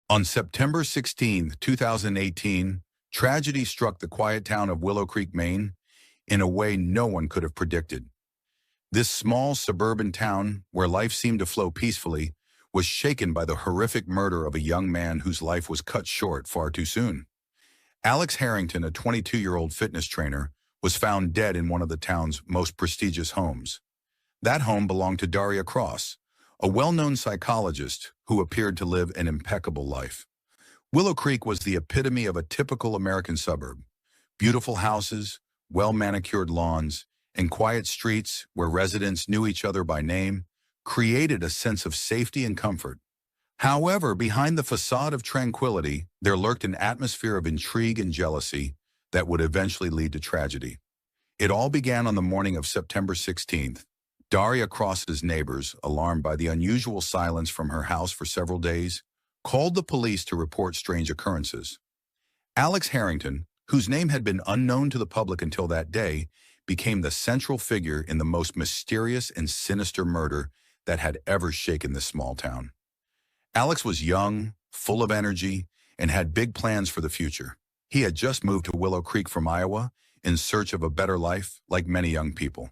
On September 16, 2018, tragedy struck the quiet town of Willow Creek, Maine, in a way no one could have predicted. This small suburban town, where life seemed to flow peacefully, was shaken by the horrific murder of a young man whose life was cut short far too soon. Alex Harrington, a 22-year-old fitness trainer, was found dead in one of the town's most prestigious homes. That home belonged to Daria Cross, a well-known psychologist who appeared to live an impeccable life. Willow Creek was the epitome of a typical American suburb. Beautiful houses, well-manicured lawns, and quiet streets where residents knew each other by name created a sense of safety and comfort. However, behind the facade of tranquility, there lurked an atmosphere of intrigue and jealousy that would eventually lead to tragedy. It all began on the morning of September 16th. Daria Cross's neighbors, alarmed by the unusual silence from her house for several days, called the police to report strange occurrences. Alex Harrington, whose name had been unknown to the public until that day, became the central figure in the most mysterious and sinister murder that had ever shaken this small town. Alex was young, full of energy, and had big plans for the future. He had just moved to Willow Creek from Iowa in search of a better life, like many young people.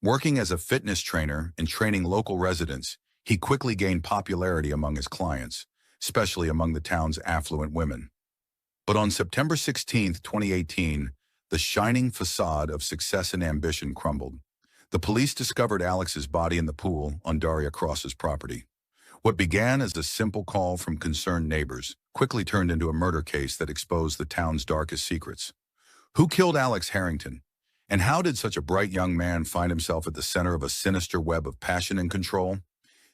Working as a fitness trainer and training local residents, he quickly gained popularity among his clients, especially among the town's affluent women. But on September 16, 2018, the shining facade of success and ambition crumbled. The police discovered Alex's body in the pool on Daria Cross's property. What began as a simple call from concerned neighbors quickly turned into a murder case that exposed the town's darkest secrets. Who killed Alex Harrington? And how did such a bright young man find himself at the center of a sinister web of passion and control?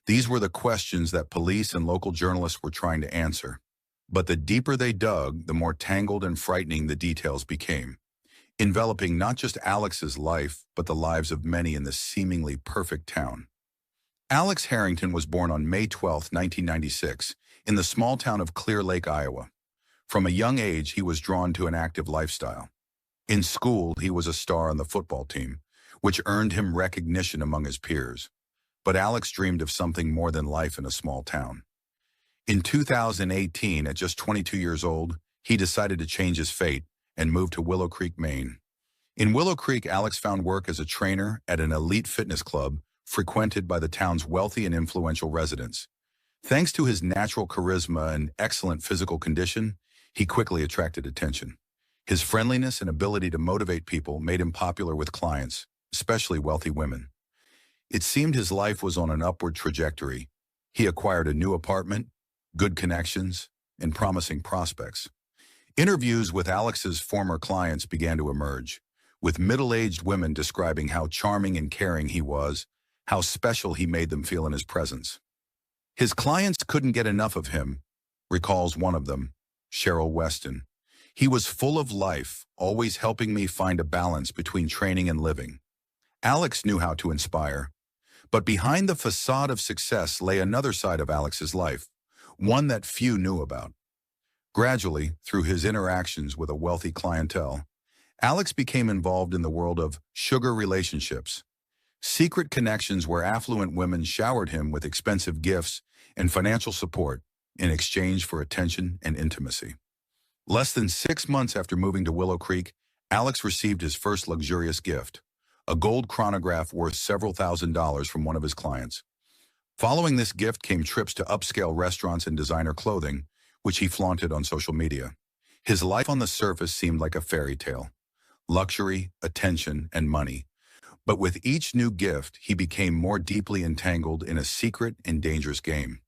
These were the questions that police and local journalists were trying to answer. But the deeper they dug, the more tangled and frightening the details became, enveloping not just Alex's life, but the lives of many in this seemingly perfect town. Alex Harrington was born on May 12, 1996, in the small town of Clear Lake, Iowa. From a young age, he was drawn to an active lifestyle. In school, he was a star on the football team, which earned him recognition among his peers. But Alex dreamed of something more than life in a small town. In 2018, at just 22 years old, he decided to change his fate and moved to Willow Creek, Maine. In Willow Creek, Alex found work as a trainer at an elite fitness club frequented by the town's wealthy and influential residents. Thanks to his natural charisma and excellent physical condition, he quickly attracted attention. His friendliness and ability to motivate people made him popular with clients, especially wealthy women. It seemed his life was on an upward trajectory. He acquired a new apartment, good connections, and promising prospects. Interviews with Alex's former clients began to emerge, with middle-aged women describing how charming and caring he was, how special he made them feel in his presence. His clients couldn't get enough of him, recalls one of them, Cheryl Weston. He was full of life, always helping me find a balance between training and living. Alex knew how to inspire. But behind the facade of success lay another side of Alex's life, one that few knew about. Gradually, through his interactions with a wealthy clientele, Alex became involved in the world of sugar relationships, secret connections where affluent women showered him with expensive gifts and financial support in exchange for attention and intimacy. Less than 6 months after moving to Willow Creek, Alex received his first luxurious gift, a gold chronograph worth several $1,000s from one of his clients. Following this gift came trips to upscale restaurants and designer clothing, which he flaunted on social media. His life on the surface seemed like a fairy tale: luxury, attention, and money. But with each new gift, he became more deeply entangled in a secret and dangerous game.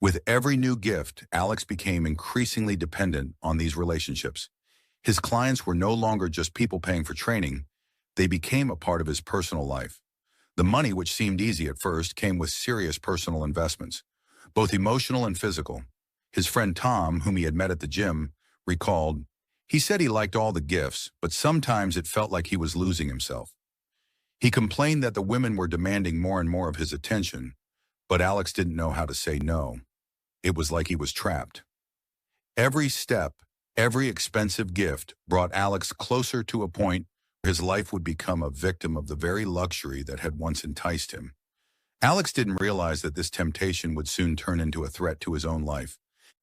With every new gift, Alex became increasingly dependent on these relationships. His clients were no longer just people paying for training. They became a part of his personal life. The money, which seemed easy at first, came with serious personal investments, both emotional and physical. His friend Tom, whom he had met at the gym, recalled, he said he liked all the gifts, but sometimes it felt like he was losing himself. He complained that the women were demanding more and more of his attention, but Alex didn't know how to say no. It was like he was trapped. Every step, every expensive gift brought Alex closer to a point where his life would become a victim of the very luxury that had once enticed him. Alex didn't realize that this temptation would soon turn into a threat to his own life.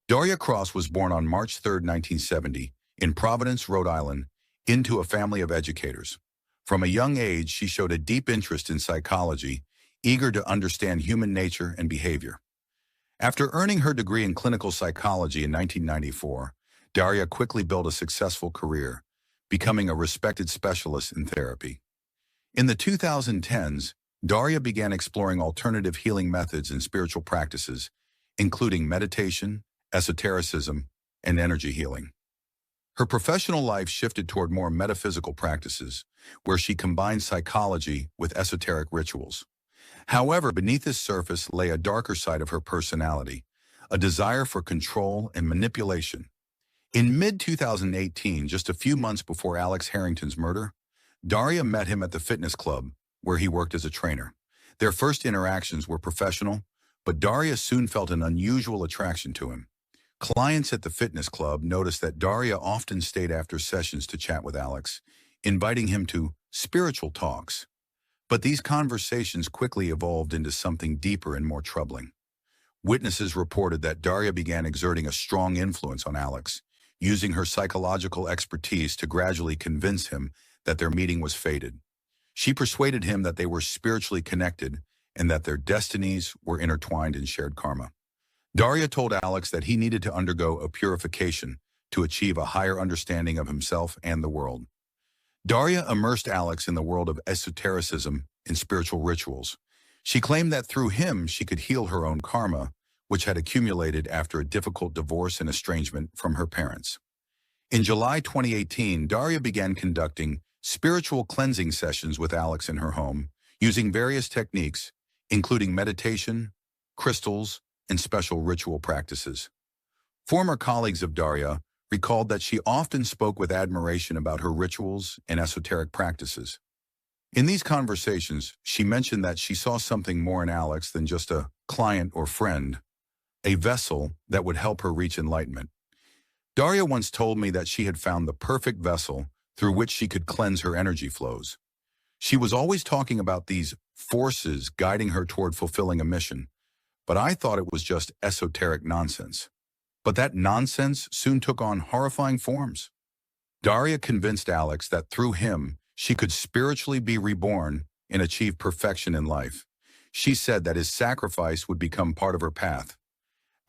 Daria Cross was born on March 3, 1970, in Providence, Rhode Island, into a family of educators. From a young age, she showed a deep interest in psychology, eager to understand human nature and behavior. After earning her degree in clinical psychology in 1994, Daria quickly built a successful career, becoming a respected specialist in therapy. In the 2010s, Daria began exploring alternative healing methods and spiritual practices, including meditation, esotericism, and energy healing. Her professional life shifted toward more metaphysical practices, where she combined psychology with esoteric rituals. However, beneath this surface lay a darker side of her personality, a desire for control and manipulation. In mid-2018, just a few months before Alex Harrington's murder, Daria met him at the fitness club, where he worked as a trainer. Their first interactions were professional, but Daria soon felt an unusual attraction to him. Clients at the fitness club noticed that Daria often stayed after sessions to chat with Alex, inviting him to spiritual talks. But these conversations quickly evolved into something deeper and more troubling. Witnesses reported that Daria began exerting a strong influence on Alex, using her psychological expertise to gradually convince him that their meeting was fated. She persuaded him that they were spiritually connected and that their destinies were intertwined in shared karma. Daria told Alex that he needed to undergo a purification to achieve a higher understanding of himself and the world. Daria immersed Alex in the world of esotericism and spiritual rituals. She claimed that through him she could heal her own karma, which had accumulated after a difficult divorce and estrangement from her parents. In July 2018, Daria began conducting spiritual cleansing sessions with Alex in her home, using various techniques, including meditation, crystals, and special ritual practices. Former colleagues of Daria recalled that she often spoke with admiration about her rituals and esoteric practices. In these conversations, she mentioned that she saw something more in Alex than just a client or friend, a vessel that would help her reach enlightenment. Daria once told me that she had found the perfect vessel through which she could cleanse her energy flows. She was always talking about these forces guiding her toward fulfilling a mission, but I thought it was just esoteric nonsense. But that nonsense soon took on horrifying forms. Daria convinced Alex that through him, she could spiritually be reborn and achieve perfection in life. She said that his sacrifice would become part of her path.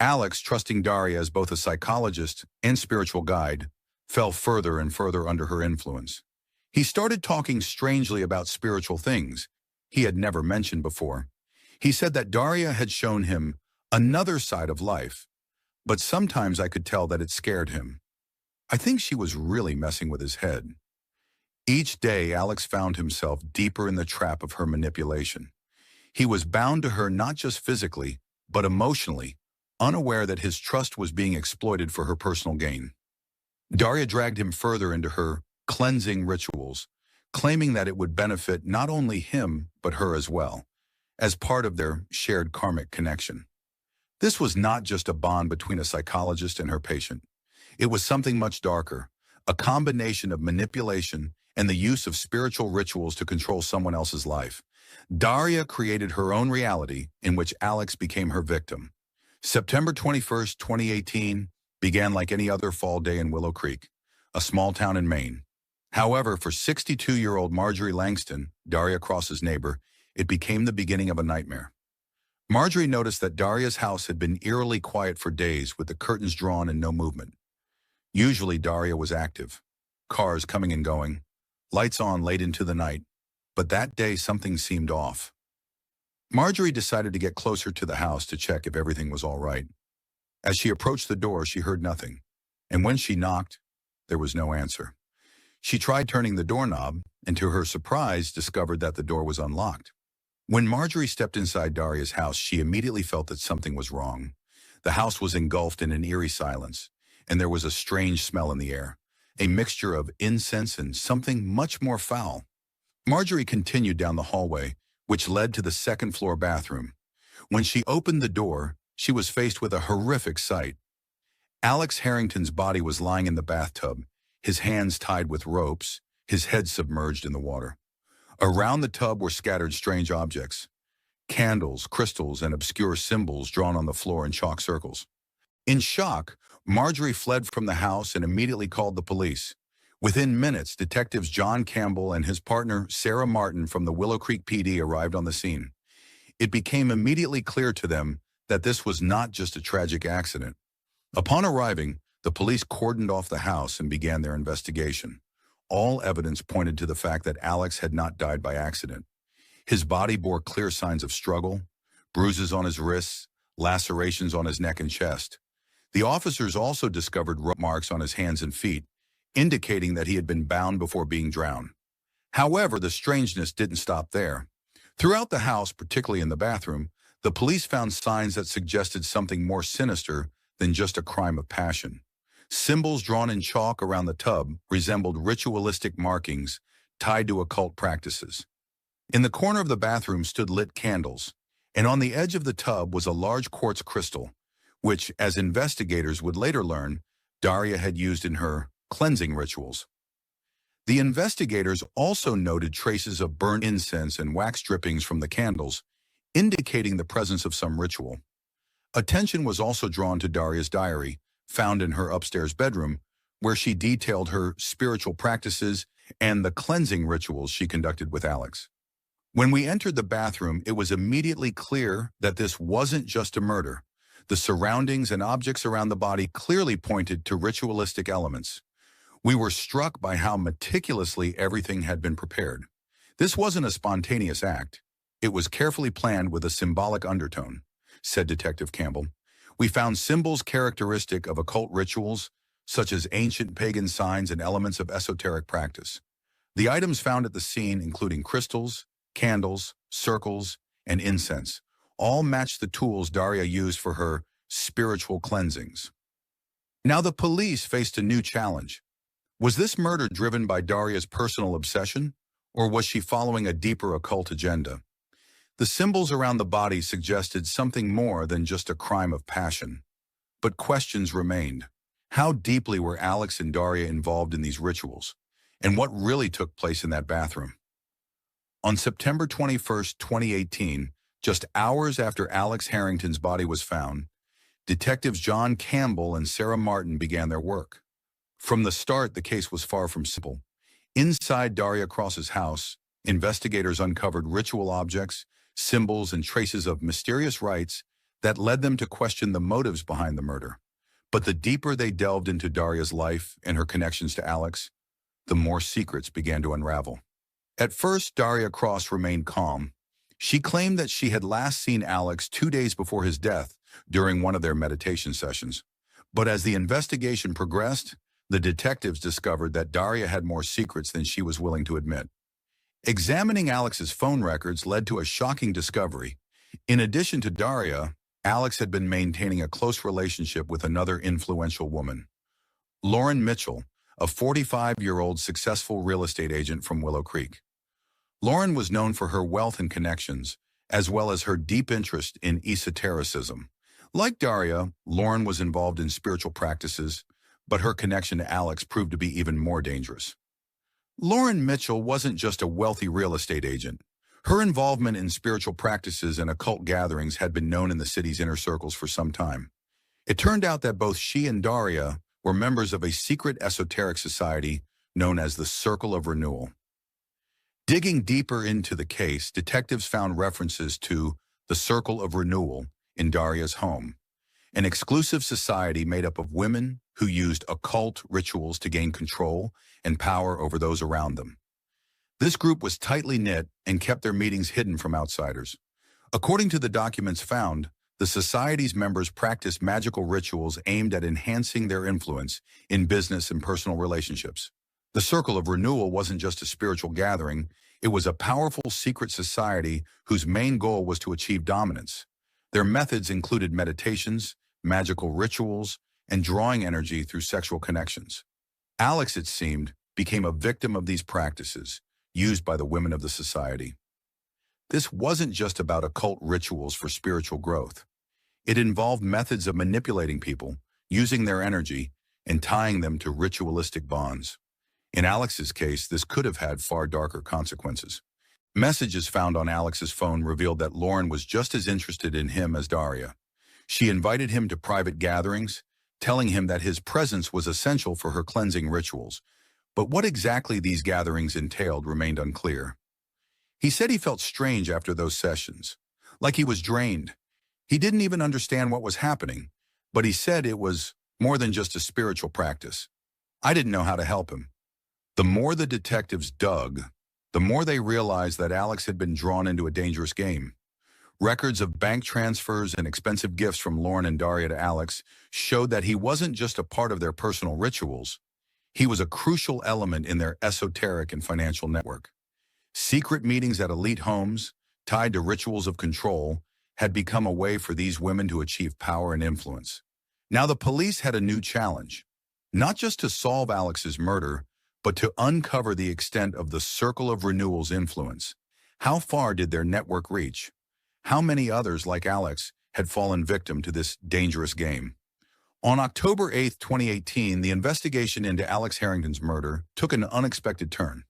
Alex, trusting Daria as both a psychologist and spiritual guide, fell further and further under her influence. He started talking strangely about spiritual things he had never mentioned before. He said that Daria had shown him another side of life, but sometimes I could tell that it scared him. I think she was really messing with his head. Each day, Alex found himself deeper in the trap of her manipulation. He was bound to her not just physically, but emotionally, unaware that his trust was being exploited for her personal gain. Daria dragged him further into her cleansing rituals, claiming that it would benefit not only him, but her as well, as part of their shared karmic connection. This was not just a bond between a psychologist and her patient. It was something much darker, a combination of manipulation and the use of spiritual rituals to control someone else's life. Daria created her own reality in which Alex became her victim. September 21st, 2018 began like any other fall day in Willow Creek, a small town in Maine. However, for 62-year-old Marjorie Langston, Daria Cross's neighbor, it became the beginning of a nightmare. Marjorie noticed that Daria's house had been eerily quiet for days with the curtains drawn and no movement. Usually Daria was active, cars coming and going, lights on late into the night, but that day something seemed off. Marjorie decided to get closer to the house to check if everything was all right. As she approached the door, she heard nothing, and when she knocked, there was no answer. She tried turning the doorknob, and to her surprise, discovered that the door was unlocked. When Marjorie stepped inside Daria's house, she immediately felt that something was wrong. The house was engulfed in an eerie silence, and there was a strange smell in the air, a mixture of incense and something much more foul. Marjorie continued down the hallway, which led to the second-floor bathroom. When she opened the door, she was faced with a horrific sight. Alex Harrington's body was lying in the bathtub, his hands tied with ropes, his head submerged in the water. Around the tub were scattered strange objects, candles, crystals, and obscure symbols drawn on the floor in chalk circles. In shock, Marjorie fled from the house and immediately called the police. Within minutes, detectives John Campbell and his partner Sarah Martin from the Willow Creek PD arrived on the scene. It became immediately clear to them that this was not just a tragic accident. Upon arriving, the police cordoned off the house and began their investigation. All evidence pointed to the fact that Alex had not died by accident. His body bore clear signs of struggle, bruises on his wrists, lacerations on his neck and chest. The officers also discovered rope marks on his hands and feet, indicating that he had been bound before being drowned. However, the strangeness didn't stop there. Throughout the house, particularly in the bathroom, the police found signs that suggested something more sinister than just a crime of passion. Symbols drawn in chalk around the tub resembled ritualistic markings tied to occult practices. In the corner of the bathroom stood lit candles, and on the edge of the tub was a large quartz crystal, which, as investigators would later learn, Daria had used in her cleansing rituals. The investigators also noted traces of burnt incense and wax drippings from the candles, indicating the presence of some ritual. Attention was also drawn to Daria's diary, found in her upstairs bedroom, where she detailed her spiritual practices and the cleansing rituals she conducted with Alex. When we entered the bathroom, it was immediately clear that this wasn't just a murder. The surroundings and objects around the body clearly pointed to ritualistic elements. We were struck by how meticulously everything had been prepared. This wasn't a spontaneous act. It was carefully planned with a symbolic undertone, said Detective Campbell. We found symbols characteristic of occult rituals, such as ancient pagan signs and elements of esoteric practice. The items found at the scene, including crystals, candles, circles, and incense, all matched the tools Daria used for her spiritual cleansings. Now the police faced a new challenge. Was this murder driven by Daria's personal obsession, or was she following a deeper occult agenda? The symbols around the body suggested something more than just a crime of passion. But questions remained. How deeply were Alex and Daria involved in these rituals? And what really took place in that bathroom? On September 21, 2018, just hours after Alex Harrington's body was found, detectives John Campbell and Sarah Martin began their work. From the start, the case was far from simple. Inside Daria Cross's house, investigators uncovered ritual objects, symbols, and traces of mysterious rites that led them to question the motives behind the murder. But the deeper they delved into Daria's life and her connections to Alex, the more secrets began to unravel. At first, Daria Cross remained calm. She claimed that she had last seen Alex 2 days before his death during one of their meditation sessions. But as the investigation progressed, the detectives discovered that Daria had more secrets than she was willing to admit. Examining Alex's phone records led to a shocking discovery. In addition to Daria, Alex had been maintaining a close relationship with another influential woman, Lauren Mitchell, a 45-year-old successful real estate agent from Willow Creek. Lauren was known for her wealth and connections, as well as her deep interest in esotericism. Like Daria, Lauren was involved in spiritual practices, but her connection to Alex proved to be even more dangerous. Lauren Mitchell wasn't just a wealthy real estate agent. Her involvement in spiritual practices and occult gatherings had been known in the city's inner circles for some time. It turned out that both she and Daria were members of a secret esoteric society known as the Circle of Renewal. Digging deeper into the case, detectives found references to the Circle of Renewal in Daria's home, an exclusive society made up of women who used occult rituals to gain control and power over those around them. This group was tightly knit and kept their meetings hidden from outsiders. According to the documents found, the society's members practiced magical rituals aimed at enhancing their influence in business and personal relationships. The Circle of Renewal wasn't just a spiritual gathering, it was a powerful secret society whose main goal was to achieve dominance. Their methods included meditations, magical rituals, and drawing energy through sexual connections. Alex, it seemed, became a victim of these practices, used by the women of the society. This wasn't just about occult rituals for spiritual growth. It involved methods of manipulating people, using their energy, and tying them to ritualistic bonds. In Alex's case, this could have had far darker consequences. Messages found on Alex's phone revealed that Lauren was just as interested in him as Daria. She invited him to private gatherings, telling him that his presence was essential for her cleansing rituals. But what exactly these gatherings entailed remained unclear. He said he felt strange after those sessions, like he was drained. He didn't even understand what was happening, but he said it was more than just a spiritual practice. I didn't know how to help him. The more the detectives dug, the more they realized that Alex had been drawn into a dangerous game. Records of bank transfers and expensive gifts from Lauren and Daria to Alex showed that he wasn't just a part of their personal rituals. He was a crucial element in their esoteric and financial network. Secret meetings at elite homes, tied to rituals of control, had become a way for these women to achieve power and influence. Now the police had a new challenge, not just to solve Alex's murder, but to uncover the extent of the Circle of Renewal's influence. How far did their network reach? How many others like Alex had fallen victim to this dangerous game? On October 8, 2018, the investigation into Alex Harrington's murder took an unexpected turn.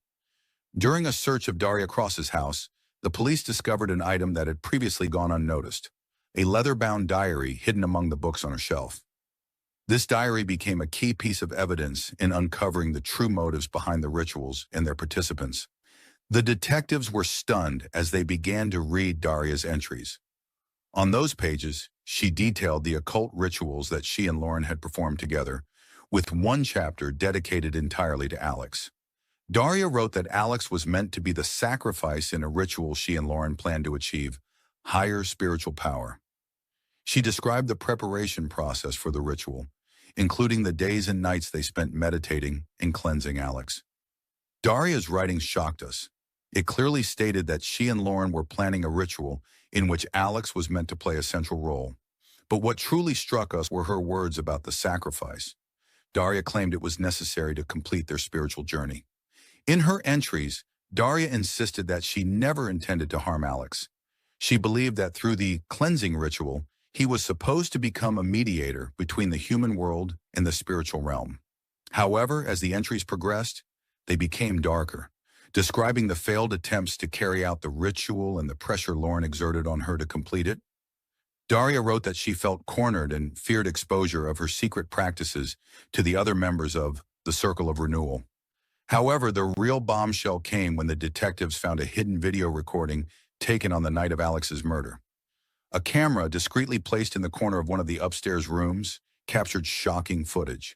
During a search of Daria Cross's house, the police discovered an item that had previously gone unnoticed, a leather-bound diary hidden among the books on a shelf. This diary became a key piece of evidence in uncovering the true motives behind the rituals and their participants. The detectives were stunned as they began to read Daria's entries. On those pages, she detailed the occult rituals that she and Lauren had performed together, with one chapter dedicated entirely to Alex. Daria wrote that Alex was meant to be the sacrifice in a ritual she and Lauren planned to achieve higher spiritual power. She described the preparation process for the ritual, including the days and nights they spent meditating and cleansing Alex. Daria's writing shocked us. It clearly stated that she and Lauren were planning a ritual in which Alex was meant to play a central role. But what truly struck us were her words about the sacrifice. Daria claimed it was necessary to complete their spiritual journey. In her entries, Daria insisted that she never intended to harm Alex. She believed that through the cleansing ritual, he was supposed to become a mediator between the human world and the spiritual realm. However, as the entries progressed, they became darker, describing the failed attempts to carry out the ritual and the pressure Lauren exerted on her to complete it. Daria wrote that she felt cornered and feared exposure of her secret practices to the other members of the Circle of Renewal. However, the real bombshell came when the detectives found a hidden video recording taken on the night of Alex's murder. A camera discreetly placed in the corner of one of the upstairs rooms captured shocking footage.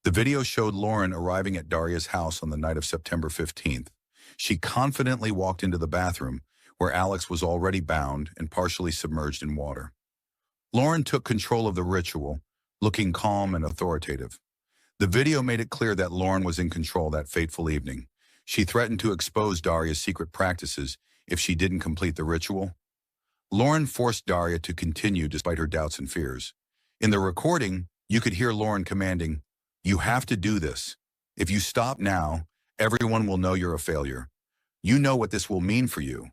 The video showed Lauren arriving at Daria's house on the night of September 15th. She confidently walked into the bathroom, where Alex was already bound and partially submerged in water. Lauren took control of the ritual, looking calm and authoritative. The video made it clear that Lauren was in control that fateful evening. She threatened to expose Daria's secret practices if she didn't complete the ritual. Lauren forced Daria to continue despite her doubts and fears. In the recording, you could hear Lauren commanding, "You have to do this. If you stop now, everyone will know you're a failure. You know what this will mean for you."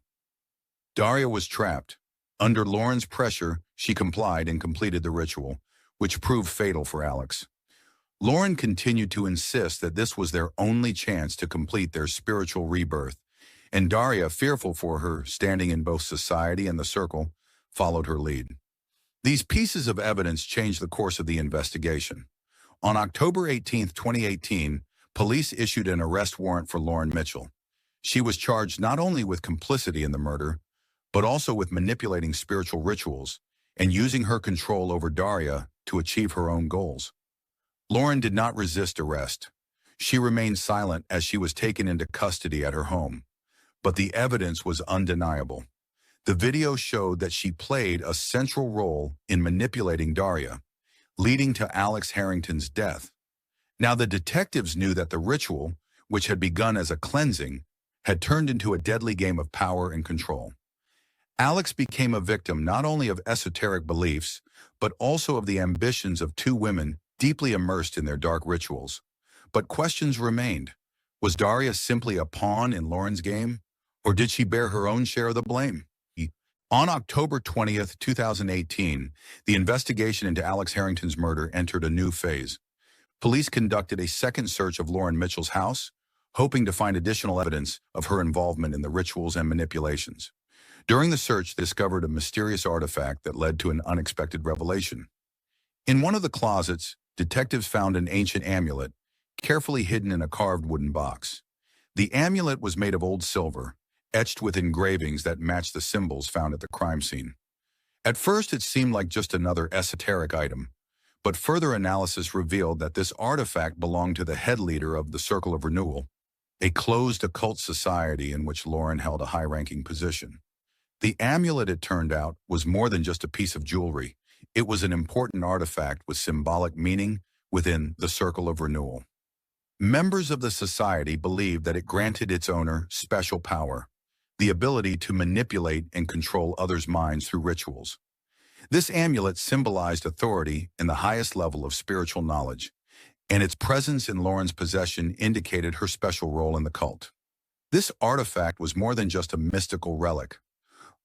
Daria was trapped. Under Lauren's pressure, she complied and completed the ritual, which proved fatal for Alex. Lauren continued to insist that this was their only chance to complete their spiritual rebirth, and Daria, fearful for her standing in both society and the circle, followed her lead. These pieces of evidence changed the course of the investigation. On October 18, 2018, police issued an arrest warrant for Lauren Mitchell. She was charged not only with complicity in the murder, but also with manipulating spiritual rituals and using her control over Daria to achieve her own goals. Lauren did not resist arrest. She remained silent as she was taken into custody at her home. But the evidence was undeniable. The video showed that she played a central role in manipulating Daria, leading to Alex Harrington's death. Now the detectives knew that the ritual, which had begun as a cleansing, had turned into a deadly game of power and control. Alex became a victim not only of esoteric beliefs, but also of the ambitions of two women deeply immersed in their dark rituals. But questions remained. Was Daria simply a pawn in Lauren's game, or did she bear her own share of the blame? On October 20th, 2018, the investigation into Alex Harrington's murder entered a new phase. Police conducted a second search of Lauren Mitchell's house, hoping to find additional evidence of her involvement in the rituals and manipulations. During the search, they discovered a mysterious artifact that led to an unexpected revelation. In one of the closets, detectives found an ancient amulet, carefully hidden in a carved wooden box. The amulet was made of old silver, etched with engravings that matched the symbols found at the crime scene. At first, it seemed like just another esoteric item, but further analysis revealed that this artifact belonged to the head leader of the Circle of Renewal, a closed occult society in which Lauren held a high-ranking position. The amulet, it turned out, was more than just a piece of jewelry. It was an important artifact with symbolic meaning within the Circle of Renewal. Members of the society believed that it granted its owner special power, the ability to manipulate and control others' minds through rituals. This amulet symbolized authority in the highest level of spiritual knowledge, and its presence in Lauren's possession indicated her special role in the cult. This artifact was more than just a mystical relic.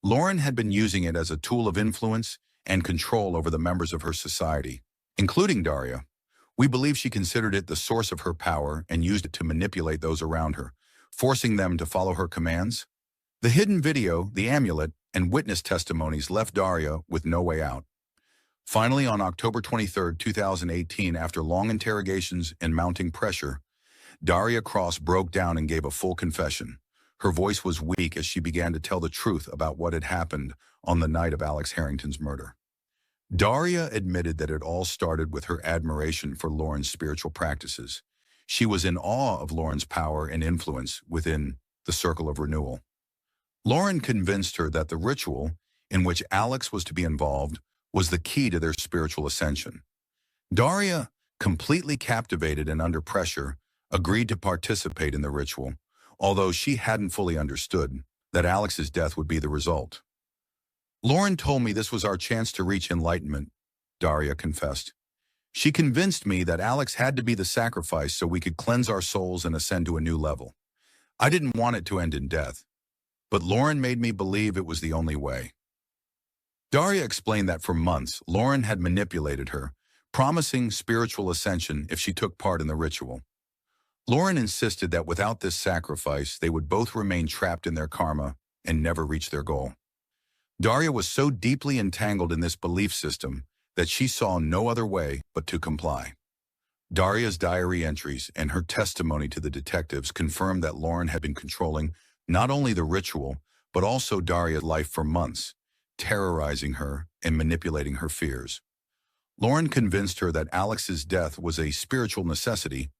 Lauren had been using it as a tool of influence and control over the members of her society, including Daria. We believe she considered it the source of her power and used it to manipulate those around her, forcing them to follow her commands. The hidden video, the amulet, and witness testimonies left Daria with no way out. Finally, on October 23, 2018, after long interrogations and mounting pressure, Daria Cross broke down and gave a full confession. Her voice was weak as she began to tell the truth about what had happened on the night of Alex Harrington's murder. Daria admitted that it all started with her admiration for Lauren's spiritual practices. She was in awe of Lauren's power and influence within the Circle of Renewal. Lauren convinced her that the ritual in which Alex was to be involved was the key to their spiritual ascension. Daria, completely captivated and under pressure, agreed to participate in the ritual, although she hadn't fully understood that Alex's death would be the result. Lauren told me this was our chance to reach enlightenment, Daria confessed. She convinced me that Alex had to be the sacrifice so we could cleanse our souls and ascend to a new level. I didn't want it to end in death, but Lauren made me believe it was the only way. Daria explained that for months, Lauren had manipulated her, promising spiritual ascension if she took part in the ritual. Lauren insisted that without this sacrifice, they would both remain trapped in their karma and never reach their goal. Daria was so deeply entangled in this belief system that she saw no other way but to comply. Daria's diary entries and her testimony to the detectives confirmed that Lauren had been controlling not only the ritual, but also Daria's life for months, terrorizing her and manipulating her fears. Lauren convinced her that Alex's death was a spiritual necessity,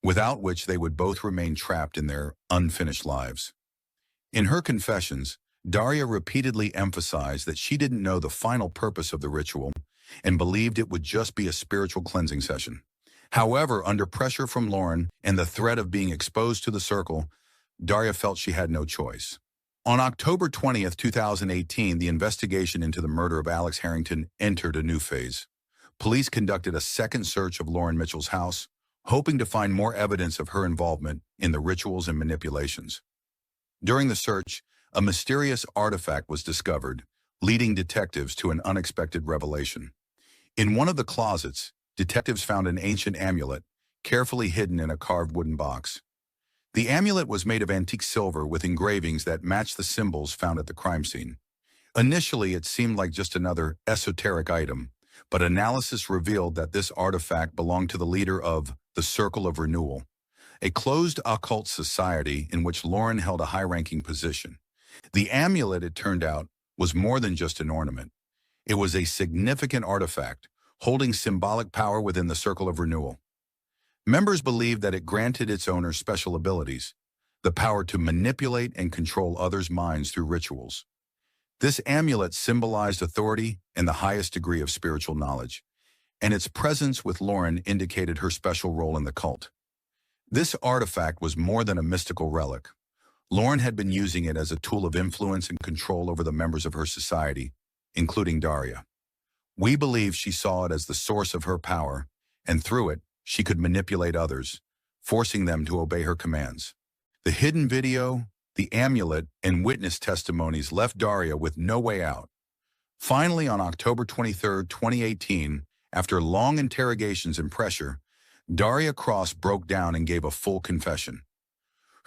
without which they would both remain trapped in their unfinished lives. In her confessions, Daria repeatedly emphasized that she didn't know the final purpose of the ritual and believed it would just be a spiritual cleansing session. However, under pressure from Lauren and the threat of being exposed to the circle, Daria felt she had no choice. On October 20, 2018, the investigation into the murder of Alex Harrington entered a new phase. Police conducted a second search of Lauren Mitchell's house, hoping to find more evidence of her involvement in the rituals and manipulations. During the search, a mysterious artifact was discovered, leading detectives to an unexpected revelation. In one of the closets, detectives found an ancient amulet, carefully hidden in a carved wooden box. The amulet was made of antique silver with engravings that matched the symbols found at the crime scene. Initially, it seemed like just another esoteric item, but analysis revealed that this artifact belonged to the leader of the Circle of Renewal, a closed occult society in which Lauren held a high-ranking position. The amulet, it turned out, was more than just an ornament. It was a significant artifact, holding symbolic power within the Circle of Renewal. Members believed that it granted its owner special abilities, the power to manipulate and control others' minds through rituals. This amulet symbolized authority and the highest degree of spiritual knowledge, and its presence with Lauren indicated her special role in the cult. This artifact was more than a mystical relic. Lauren had been using it as a tool of influence and control over the members of her society, including Daria. We believe she saw it as the source of her power, and through it, she could manipulate others, forcing them to obey her commands. The hidden video, the amulet, and witness testimonies left Daria with no way out. Finally, on October 23, 2018, after long interrogations and pressure, Daria Cross broke down and gave a full confession.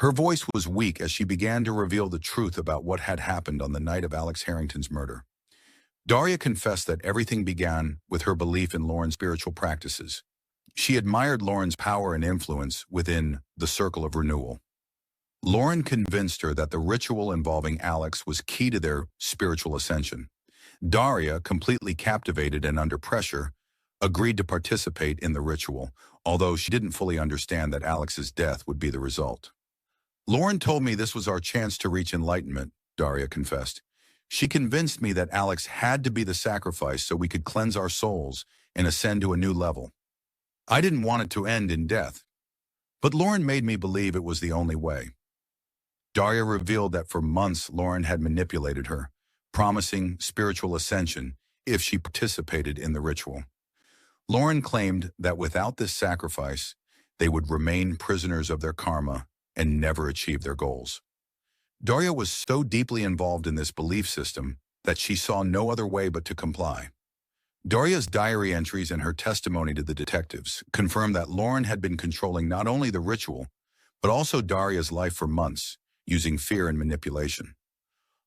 Her voice was weak as she began to reveal the truth about what had happened on the night of Alex Harrington's murder. Daria confessed that everything began with her belief in Lauren's spiritual practices. She admired Lauren's power and influence within the circle of renewal. Lauren convinced her that the ritual involving Alex was key to their spiritual ascension. Daria, completely captivated and under pressure, agreed to participate in the ritual, although she didn't fully understand that Alex's death would be the result. Lauren told me this was our chance to reach enlightenment, Daria confessed. She convinced me that Alex had to be the sacrifice so we could cleanse our souls and ascend to a new level. I didn't want it to end in death, but Lauren made me believe it was the only way. Daria revealed that for months Lauren had manipulated her, promising spiritual ascension if she participated in the ritual. Lauren claimed that without this sacrifice, they would remain prisoners of their karma and never achieve their goals. Daria was so deeply involved in this belief system that she saw no other way but to comply. Daria's diary entries and her testimony to the detectives confirmed that Lauren had been controlling not only the ritual, but also Daria's life for months, using fear and manipulation.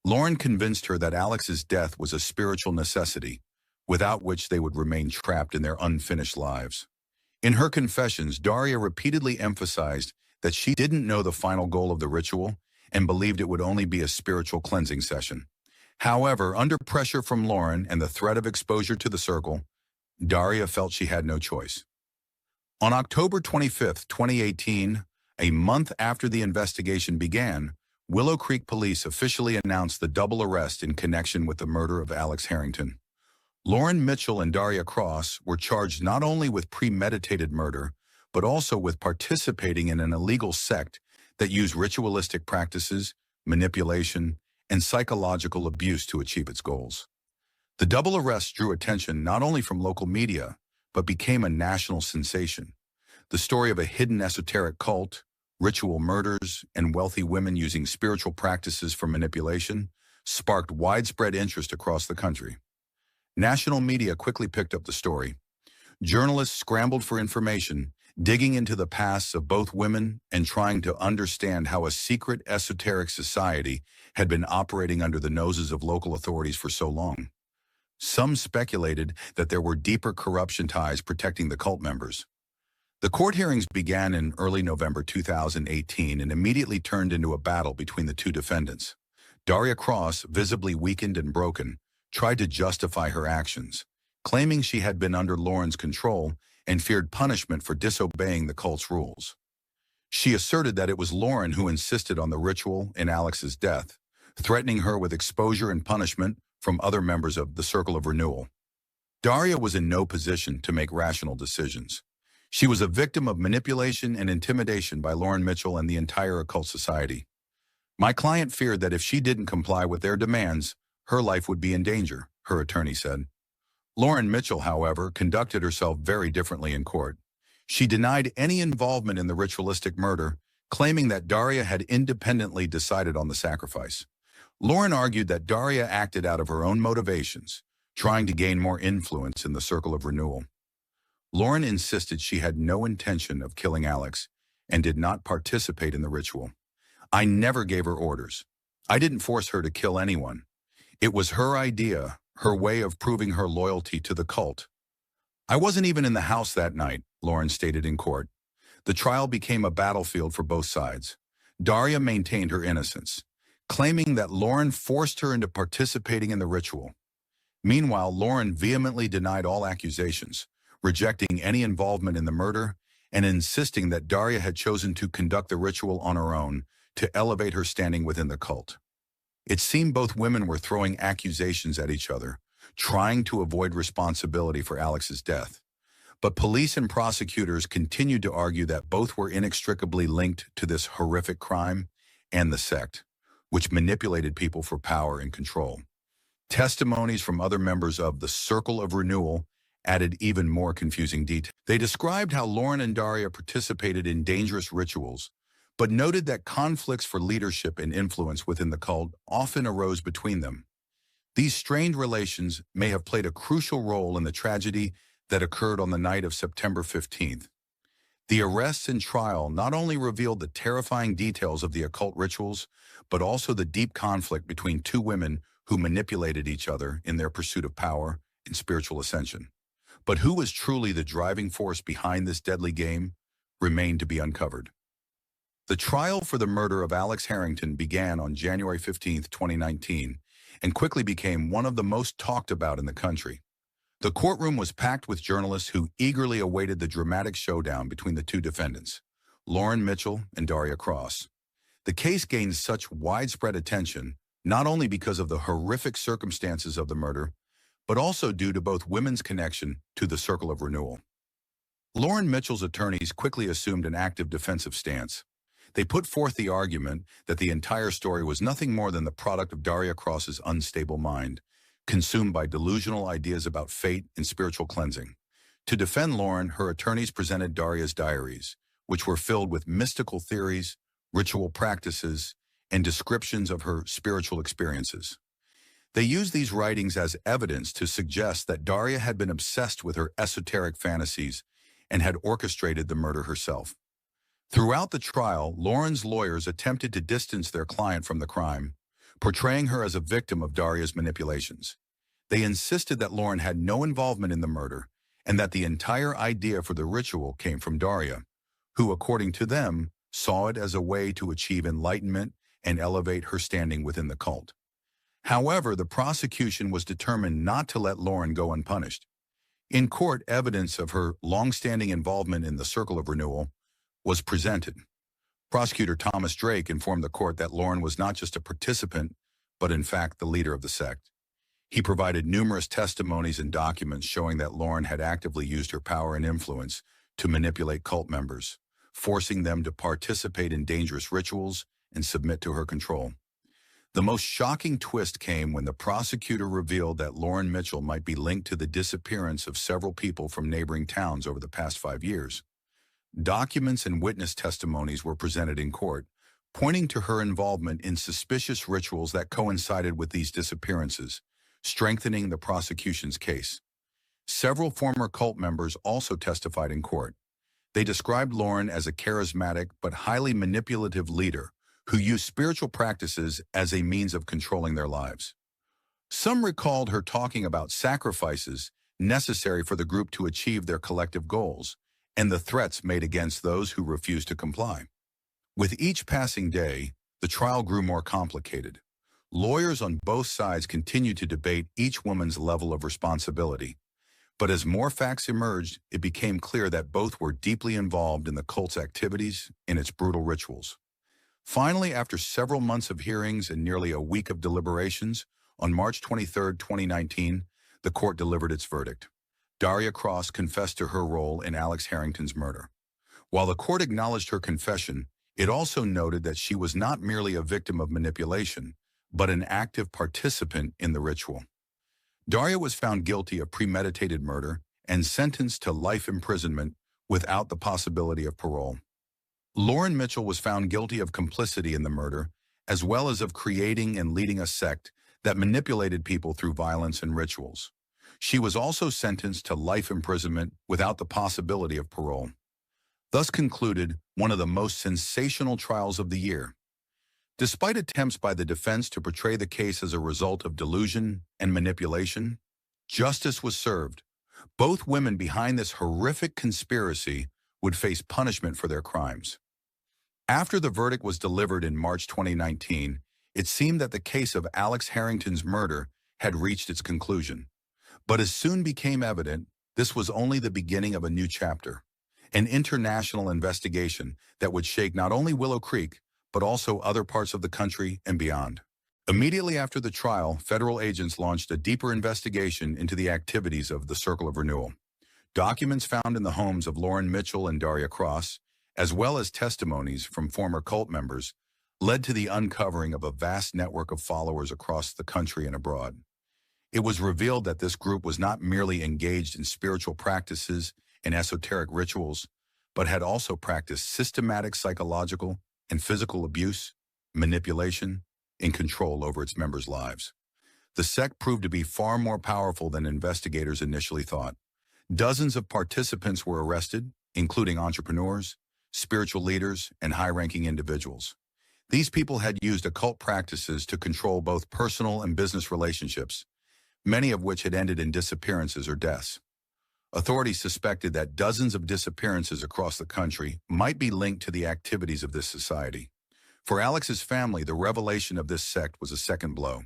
Lauren convinced her that Alex's death was a spiritual necessity, without which they would remain trapped in their unfinished lives. In her confessions, Daria repeatedly emphasized that she didn't know the final goal of the ritual and believed it would only be a spiritual cleansing session. However, under pressure from Lauren and the threat of exposure to the circle, Daria felt she had no choice. On October 25, 2018, a month after the investigation began, Willow Creek Police officially announced the double arrest in connection with the murder of Alex Harrington. Lauren Mitchell and Daria Cross were charged not only with premeditated murder, but also with participating in an illegal sect that used ritualistic practices, manipulation, and psychological abuse to achieve its goals. The double arrest drew attention not only from local media, but became a national sensation. The story of a hidden esoteric cult, ritual murders, and wealthy women using spiritual practices for manipulation sparked widespread interest across the country. National media quickly picked up the story. Journalists scrambled for information, digging into the pasts of both women and trying to understand how a secret esoteric society had been operating under the noses of local authorities for so long. Some speculated that there were deeper corruption ties protecting the cult members. The court hearings began in early November 2018 and immediately turned into a battle between the two defendants. Daria Cross, visibly weakened and broken, tried to justify her actions, claiming she had been under Lauren's control and feared punishment for disobeying the cult's rules. She asserted that it was Lauren who insisted on the ritual in Alex's death, threatening her with exposure and punishment from other members of the Circle of Renewal. Daria was in no position to make rational decisions. She was a victim of manipulation and intimidation by Lauren Mitchell and the entire occult society. My client feared that if she didn't comply with their demands, her life would be in danger, her attorney said. Lauren Mitchell, however, conducted herself very differently in court. She denied any involvement in the ritualistic murder, claiming that Daria had independently decided on the sacrifice. Lauren argued that Daria acted out of her own motivations, trying to gain more influence in the Circle of Renewal. Lauren insisted she had no intention of killing Alex and did not participate in the ritual. I never gave her orders. I didn't force her to kill anyone. It was her idea, her way of proving her loyalty to the cult. I wasn't even in the house that night, Lauren stated in court. The trial became a battlefield for both sides. Daria maintained her innocence, claiming that Lauren forced her into participating in the ritual. Meanwhile, Lauren vehemently denied all accusations, rejecting any involvement in the murder and insisting that Daria had chosen to conduct the ritual on her own to elevate her standing within the cult. It seemed both women were throwing accusations at each other, trying to avoid responsibility for Alex's death. But police and prosecutors continued to argue that both were inextricably linked to this horrific crime and the sect, which manipulated people for power and control. Testimonies from other members of the Circle of Renewal added even more confusing details. They described how Lauren and Daria participated in dangerous rituals, but noted that conflicts for leadership and influence within the cult often arose between them. These strained relations may have played a crucial role in the tragedy that occurred on the night of September 15th. The arrests and trial not only revealed the terrifying details of the occult rituals, but also the deep conflict between two women who manipulated each other in their pursuit of power and spiritual ascension. But who was truly the driving force behind this deadly game remained to be uncovered. The trial for the murder of Alex Harrington began on January 15, 2019, and quickly became one of the most talked about in the country. The courtroom was packed with journalists who eagerly awaited the dramatic showdown between the two defendants, Lauren Mitchell and Daria Cross. The case gained such widespread attention, not only because of the horrific circumstances of the murder, but also due to both women's connection to the Circle of Renewal. Lauren Mitchell's attorneys quickly assumed an active defensive stance. They put forth the argument that the entire story was nothing more than the product of Daria Cross's unstable mind, consumed by delusional ideas about fate and spiritual cleansing. To defend Lauren, her attorneys presented Daria's diaries, which were filled with mystical theories, ritual practices, and descriptions of her spiritual experiences. They used these writings as evidence to suggest that Daria had been obsessed with her esoteric fantasies and had orchestrated the murder herself. Throughout the trial, Lauren's lawyers attempted to distance their client from the crime, portraying her as a victim of Daria's manipulations. They insisted that Lauren had no involvement in the murder and that the entire idea for the ritual came from Daria, who, according to them, saw it as a way to achieve enlightenment and elevate her standing within the cult. However, the prosecution was determined not to let Lauren go unpunished. In court, evidence of her long-standing involvement in the Circle of Renewal was presented. Prosecutor Thomas Drake informed the court that Lauren was not just a participant, but in fact the leader of the sect. He provided numerous testimonies and documents showing that Lauren had actively used her power and influence to manipulate cult members, forcing them to participate in dangerous rituals and submit to her control. The most shocking twist came when the prosecutor revealed that Lauren Mitchell might be linked to the disappearance of several people from neighboring towns over the past 5 years. Documents and witness testimonies were presented in court, pointing to her involvement in suspicious rituals that coincided with these disappearances, strengthening the prosecution's case. Several former cult members also testified in court. They described Lauren as a charismatic but highly manipulative leader who used spiritual practices as a means of controlling their lives. Some recalled her talking about sacrifices necessary for the group to achieve their collective goals, and the threats made against those who refused to comply. With each passing day, the trial grew more complicated. Lawyers on both sides continued to debate each woman's level of responsibility. But as more facts emerged, it became clear that both were deeply involved in the cult's activities and its brutal rituals. Finally, after several months of hearings and nearly a week of deliberations, on March 23, 2019, the court delivered its verdict. Daria Cross confessed to her role in Alex Harrington's murder. While the court acknowledged her confession, it also noted that she was not merely a victim of manipulation, but an active participant in the ritual. Daria was found guilty of premeditated murder and sentenced to life imprisonment without the possibility of parole. Lauren Mitchell was found guilty of complicity in the murder, as well as of creating and leading a sect that manipulated people through violence and rituals. She was also sentenced to life imprisonment without the possibility of parole. Thus concluded one of the most sensational trials of the year. Despite attempts by the defense to portray the case as a result of delusion and manipulation, justice was served. Both women behind this horrific conspiracy would face punishment for their crimes. After the verdict was delivered in March 2019, it seemed that the case of Alex Harrington's murder had reached its conclusion. But as soon became evident, this was only the beginning of a new chapter, an international investigation that would shake not only Willow Creek, but also other parts of the country and beyond. Immediately after the trial, federal agents launched a deeper investigation into the activities of the Circle of Renewal. Documents found in the homes of Lauren Mitchell and Daria Cross, as well as testimonies from former cult members, led to the uncovering of a vast network of followers across the country and abroad. It was revealed that this group was not merely engaged in spiritual practices and esoteric rituals, but had also practiced systematic psychological and physical abuse, manipulation, and control over its members' lives. The sect proved to be far more powerful than investigators initially thought. Dozens of participants were arrested, including entrepreneurs, spiritual leaders, and high-ranking individuals. These people had used occult practices to control both personal and business relationships, many of which had ended in disappearances or deaths. Authorities suspected that dozens of disappearances across the country might be linked to the activities of this society. For Alex's family, the revelation of this sect was a second blow.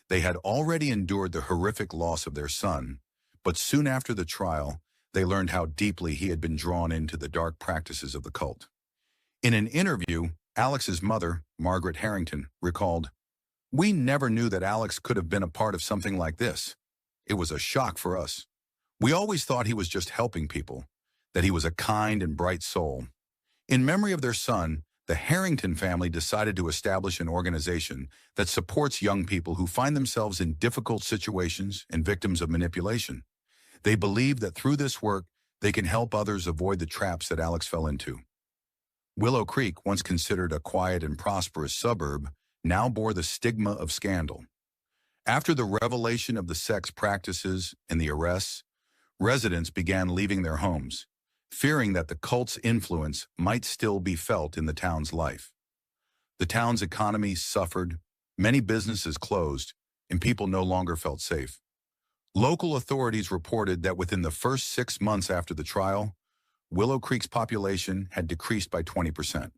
They had already endured the horrific loss of their son, but soon after the trial, they learned how deeply he had been drawn into the dark practices of the cult. In an interview, Alex's mother, Margaret Harrington, recalled, "We never knew that Alex could have been a part of something like this. It was a shock for us. We always thought he was just helping people, that he was a kind and bright soul." In memory of their son, the Harrington family decided to establish an organization that supports young people who find themselves in difficult situations and victims of manipulation. They believe that through this work, they can help others avoid the traps that Alex fell into. Willow Creek, once considered a quiet and prosperous suburb, now bore the stigma of scandal. After the revelation of the sect's practices and the arrests, residents began leaving their homes, fearing that the cult's influence might still be felt in the town's life. The town's economy suffered, many businesses closed, and people no longer felt safe. Local authorities reported that within the first 6 months after the trial, Willow Creek's population had decreased by 20%.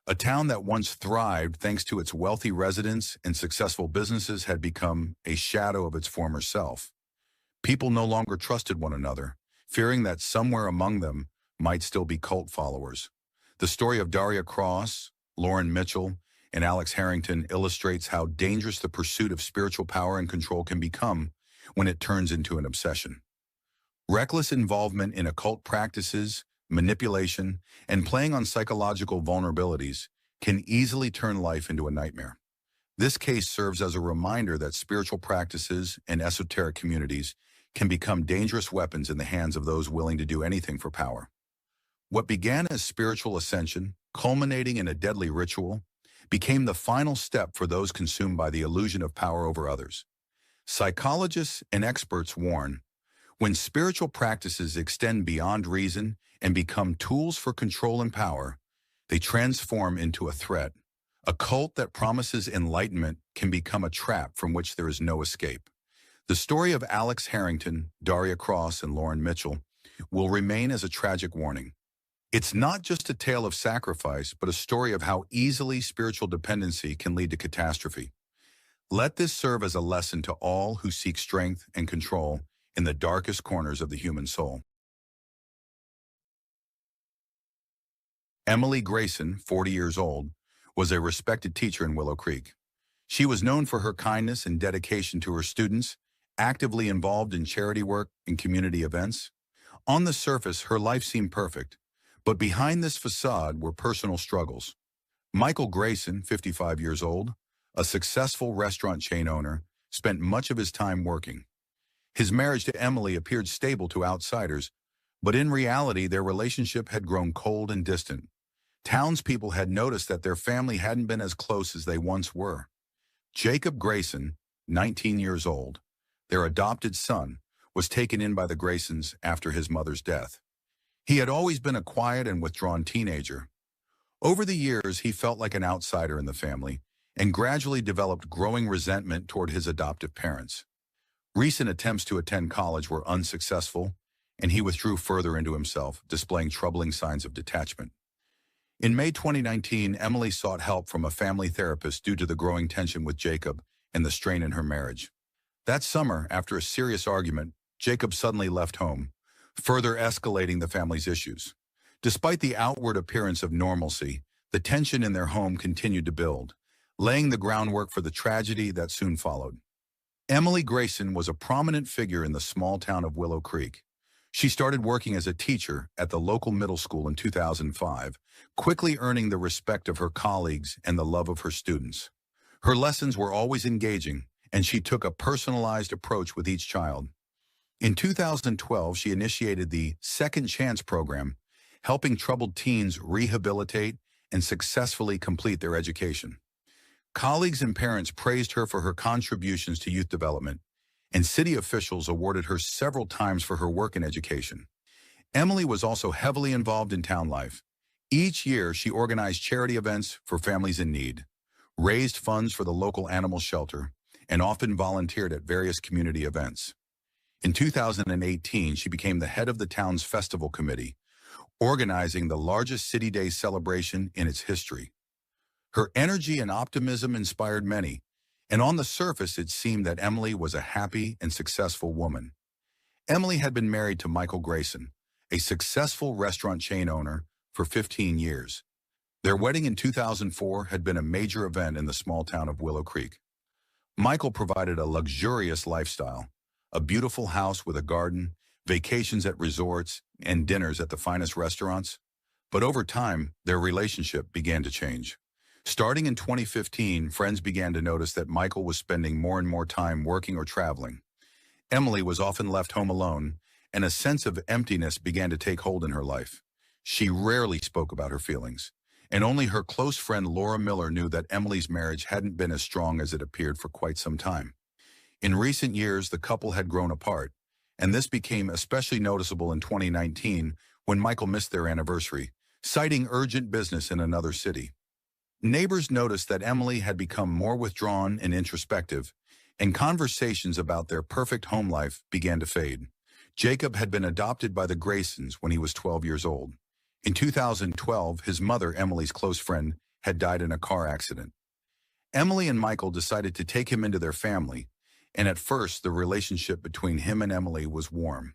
A town that once thrived thanks to its wealthy residents and successful businesses had become a shadow of its former self. People no longer trusted one another, fearing that somewhere among them might still be cult followers. The story of Daria Cross, Lauren Mitchell, and Alex Harrington illustrates how dangerous the pursuit of spiritual power and control can become when it turns into an obsession. Reckless involvement in occult practices, manipulation, and playing on psychological vulnerabilities can easily turn life into a nightmare. This case serves as a reminder that spiritual practices and esoteric communities can become dangerous weapons in the hands of those willing to do anything for power. What began as spiritual ascension, culminating in a deadly ritual, became the final step for those consumed by the illusion of power over others. Psychologists and experts warn, when spiritual practices extend beyond reason and become tools for control and power, they transform into a threat. A cult that promises enlightenment can become a trap from which there is no escape. The story of Alex Harrington, Daria Cross, and Lauren Mitchell will remain as a tragic warning. It's not just a tale of sacrifice, but a story of how easily spiritual dependency can lead to catastrophe. Let this serve as a lesson to all who seek strength and control in the darkest corners of the human soul. Emily Grayson, 40 years old, was a respected teacher in Willow Creek. She was known for her kindness and dedication to her students, actively involved in charity work and community events. On the surface, her life seemed perfect, but behind this facade were personal struggles. Michael Grayson, 55 years old, a successful restaurant chain owner, spent much of his time working. His marriage to Emily appeared stable to outsiders, but in reality their relationship had grown cold and distant. Townspeople had noticed that their family hadn't been as close as they once were. Jacob Grayson, 19 years old, their adopted son, was taken in by the Graysons after his mother's death. He had always been a quiet and withdrawn teenager. Over the years, he felt like an outsider in the family and gradually developed growing resentment toward his adoptive parents. Recent attempts to attend college were unsuccessful, and he withdrew further into himself, displaying troubling signs of detachment. In May 2019, Emily sought help from a family therapist due to the growing tension with Jacob and the strain in her marriage. That summer, after a serious argument, Jacob suddenly left home, further escalating the family's issues. Despite the outward appearance of normalcy, the tension in their home continued to build, laying the groundwork for the tragedy that soon followed. Emily Grayson was a prominent figure in the small town of Willow Creek. She started working as a teacher at the local middle school in 2005, quickly earning the respect of her colleagues and the love of her students. Her lessons were always engaging, and she took a personalized approach with each child. In 2012, she initiated the Second Chance program, helping troubled teens rehabilitate and successfully complete their education. Colleagues and parents praised her for her contributions to youth development, and city officials awarded her several times for her work in education. Emily was also heavily involved in town life. Each year, she organized charity events for families in need, raised funds for the local animal shelter, and often volunteered at various community events. In 2018, she became the head of the town's festival committee, organizing the largest City Day celebration in its history. Her energy and optimism inspired many, and on the surface it seemed that Emily was a happy and successful woman. Emily had been married to Michael Grayson, a successful restaurant chain owner, for 15 years. Their wedding in 2004 had been a major event in the small town of Willow Creek. Michael provided a luxurious lifestyle, a beautiful house with a garden, vacations at resorts, and dinners at the finest restaurants. But over time, their relationship began to change. Starting in 2015, friends began to notice that Michael was spending more and more time working or traveling. Emily was often left home alone, and a sense of emptiness began to take hold in her life. She rarely spoke about her feelings, and only her close friend Laura Miller knew that Emily's marriage hadn't been as strong as it appeared for quite some time. In recent years, the couple had grown apart, and this became especially noticeable in 2019 when Michael missed their anniversary, citing urgent business in another city. Neighbors noticed that Emily had become more withdrawn and introspective, and conversations about their perfect home life began to fade. Jacob had been adopted by the Graysons when he was 12 years old. In 2012, his mother, Emily's close friend, had died in a car accident. Emily and Michael decided to take him into their family, and at first the relationship between him and Emily was warm.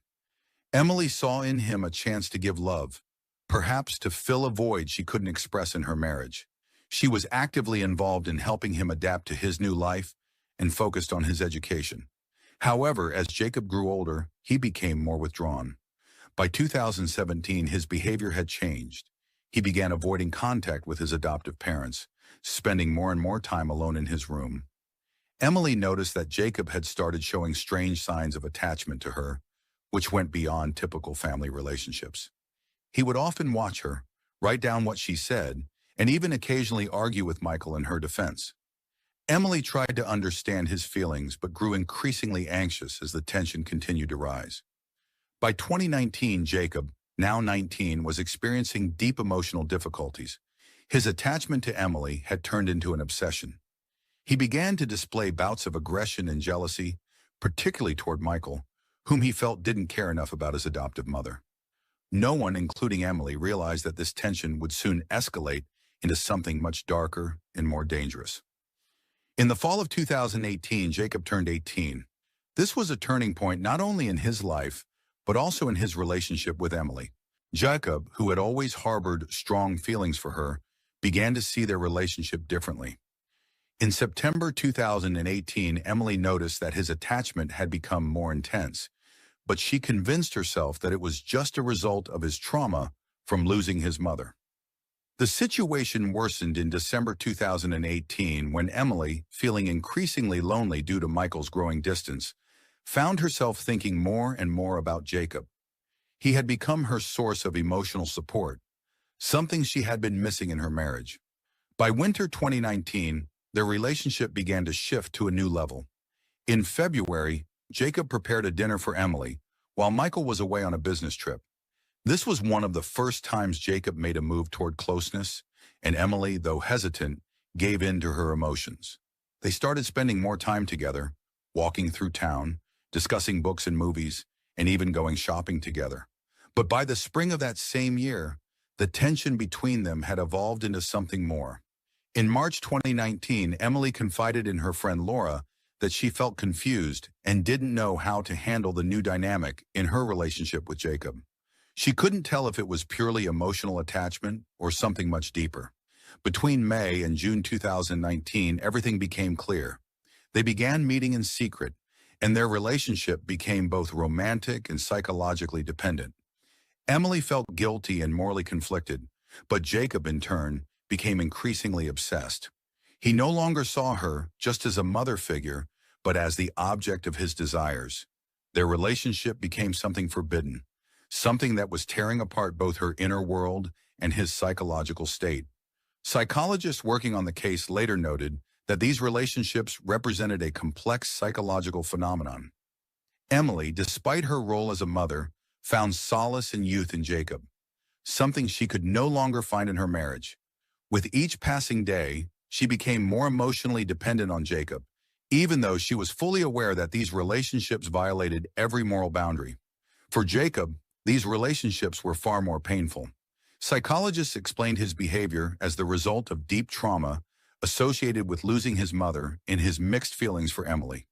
Emily saw in him a chance to give love, perhaps to fill a void she couldn't express in her marriage. She was actively involved in helping him adapt to his new life and focused on his education. However, as Jacob grew older, he became more withdrawn. By 2017, his behavior had changed. He began avoiding contact with his adoptive parents, spending more and more time alone in his room. Emily noticed that Jacob had started showing strange signs of attachment to her, which went beyond typical family relationships. He would often watch her, write down what she said, and even occasionally argue with Michael in her defense. Emily tried to understand his feelings but grew increasingly anxious as the tension continued to rise. By 2019, Jacob, now 19, was experiencing deep emotional difficulties. His attachment to Emily had turned into an obsession. He began to display bouts of aggression and jealousy, particularly toward Michael, whom he felt didn't care enough about his adoptive mother. No one, including Emily, realized that this tension would soon escalate into something much darker and more dangerous. In the fall of 2018, Jacob turned 18. This was a turning point not only in his life, but also in his relationship with Emily. Jacob, who had always harbored strong feelings for her, began to see their relationship differently. In September 2018, Emily noticed that his attachment had become more intense, but she convinced herself that it was just a result of his trauma from losing his mother. The situation worsened in December 2018 when Emily, feeling increasingly lonely due to Michael's growing distance, found herself thinking more and more about Jacob. He had become her source of emotional support, something she had been missing in her marriage. By winter 2019, their relationship began to shift to a new level. In February, Jacob prepared a dinner for Emily, while Michael was away on a business trip. This was one of the first times Jacob made a move toward closeness, and Emily, though hesitant, gave in to her emotions. They started spending more time together, walking through town, discussing books and movies, and even going shopping together. But by the spring of that same year, the tension between them had evolved into something more. In March 2019, Emily confided in her friend Laura that she felt confused and didn't know how to handle the new dynamic in her relationship with Jacob. She couldn't tell if it was purely emotional attachment or something much deeper. Between May and June 2019, everything became clear. They began meeting in secret, and their relationship became both romantic and psychologically dependent. Emily felt guilty and morally conflicted, but Jacob, in turn, became increasingly obsessed. He no longer saw her just as a mother figure, but as the object of his desires. Their relationship became something forbidden, something that was tearing apart both her inner world and his psychological state. Psychologists working on the case later noted that these relationships represented a complex psychological phenomenon. Emily, despite her role as a mother, found solace and youth in Jacob, something she could no longer find in her marriage. With each passing day, she became more emotionally dependent on Jacob, even though she was fully aware that these relationships violated every moral boundary. For Jacob, these relationships were far more painful. Psychologists explained his behavior as the result of deep trauma associated with losing his mother and his mixed feelings for Emily.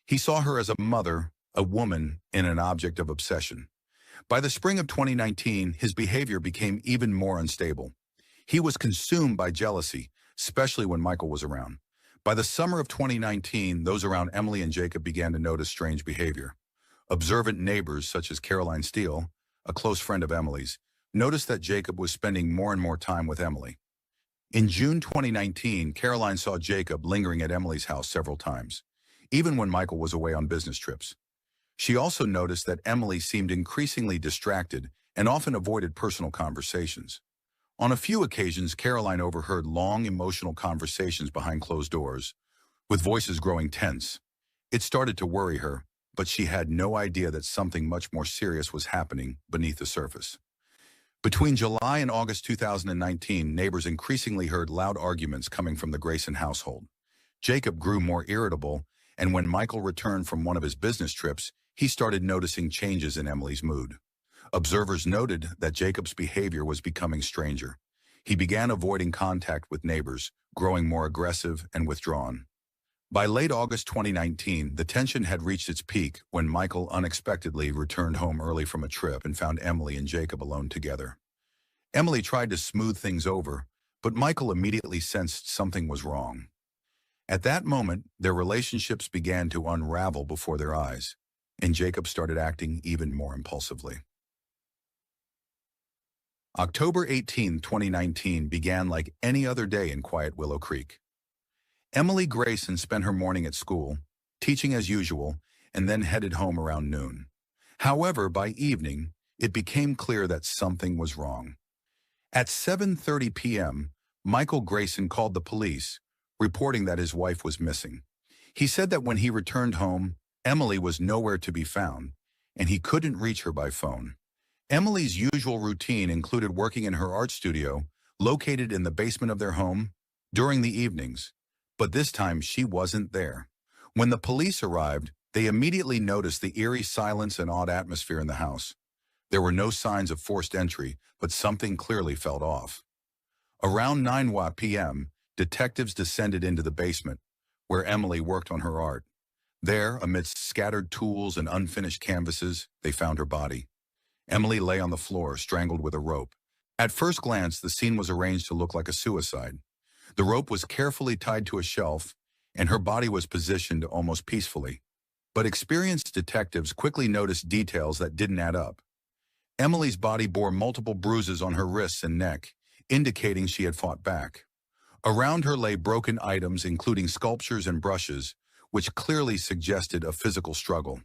He saw her as a mother, a woman, and an object of obsession. By the spring of 2019, his behavior became even more unstable. He was consumed by jealousy, especially when Michael was around. By the summer of 2019, those around Emily and Jacob began to notice strange behavior. Observant neighbors, such as Caroline Steele, a close friend of Emily's, noticed that Jacob was spending more and more time with Emily. In June 2019, Caroline saw Jacob lingering at Emily's house several times, even when Michael was away on business trips. She also noticed that Emily seemed increasingly distracted and often avoided personal conversations. On a few occasions, Caroline overheard long, emotional conversations behind closed doors, with voices growing tense. It started to worry her, but she had no idea that something much more serious was happening beneath the surface. Between July and August 2019, neighbors increasingly heard loud arguments coming from the Grayson household. Jacob grew more irritable, and when Michael returned from one of his business trips, he started noticing changes in Emily's mood. Observers noted that Jacob's behavior was becoming stranger. He began avoiding contact with neighbors, growing more aggressive and withdrawn. By late August 2019, the tension had reached its peak when Michael unexpectedly returned home early from a trip and found Emily and Jacob alone together. Emily tried to smooth things over, but Michael immediately sensed something was wrong. At that moment, their relationships began to unravel before their eyes, and Jacob started acting even more impulsively. October 18, 2019 began like any other day in quiet Willow Creek. Emily Grayson spent her morning at school, teaching as usual, and then headed home around noon. However, by evening, it became clear that something was wrong. At 7:30 p.m., Michael Grayson called the police, reporting that his wife was missing. He said that when he returned home, Emily was nowhere to be found, and he couldn't reach her by phone. Emily's usual routine included working in her art studio, located in the basement of their home, during the evenings, but this time she wasn't there. When the police arrived, they immediately noticed the eerie silence and odd atmosphere in the house. There were no signs of forced entry, but something clearly felt off. Around 9 p.m., detectives descended into the basement, where Emily worked on her art. There, amidst scattered tools and unfinished canvases, they found her body. Emily lay on the floor, strangled with a rope. At first glance, the scene was arranged to look like a suicide. The rope was carefully tied to a shelf, and her body was positioned almost peacefully. But experienced detectives quickly noticed details that didn't add up. Emily's body bore multiple bruises on her wrists and neck, indicating she had fought back. Around her lay broken items, including sculptures and brushes, which clearly suggested a physical struggle.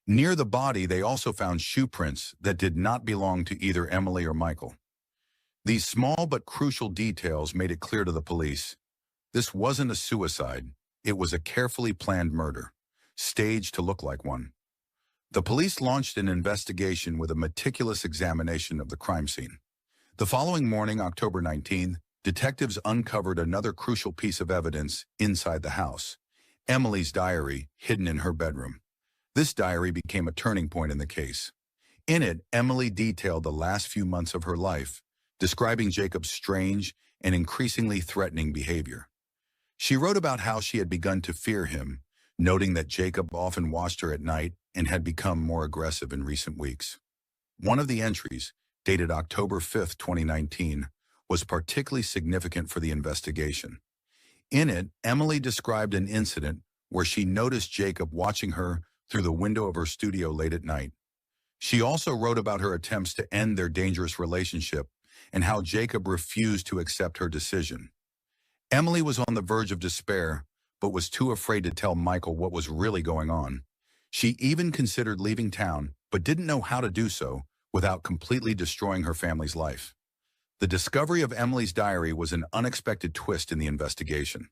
Near the body, they also found shoe prints that did not belong to either Emily or Michael. These small but crucial details made it clear to the police. This wasn't a suicide. It was a carefully planned murder, staged to look like one. The police launched an investigation with a meticulous examination of the crime scene. The following morning, October 19th, detectives uncovered another crucial piece of evidence inside the house: Emily's diary, hidden in her bedroom. This diary became a turning point in the case. In it, Emily detailed the last few months of her life, describing Jacob's strange and increasingly threatening behavior. She wrote about how she had begun to fear him, noting that Jacob often watched her at night and had become more aggressive in recent weeks. One of the entries, dated October 5, 2019, was particularly significant for the investigation. In it, Emily described an incident where she noticed Jacob watching her through the window of her studio late at night. She also wrote about her attempts to end their dangerous relationship and how Jacob refused to accept her decision. Emily was on the verge of despair, but was too afraid to tell Michael what was really going on. She even considered leaving town, but didn't know how to do so without completely destroying her family's life. The discovery of Emily's diary was an unexpected twist in the investigation.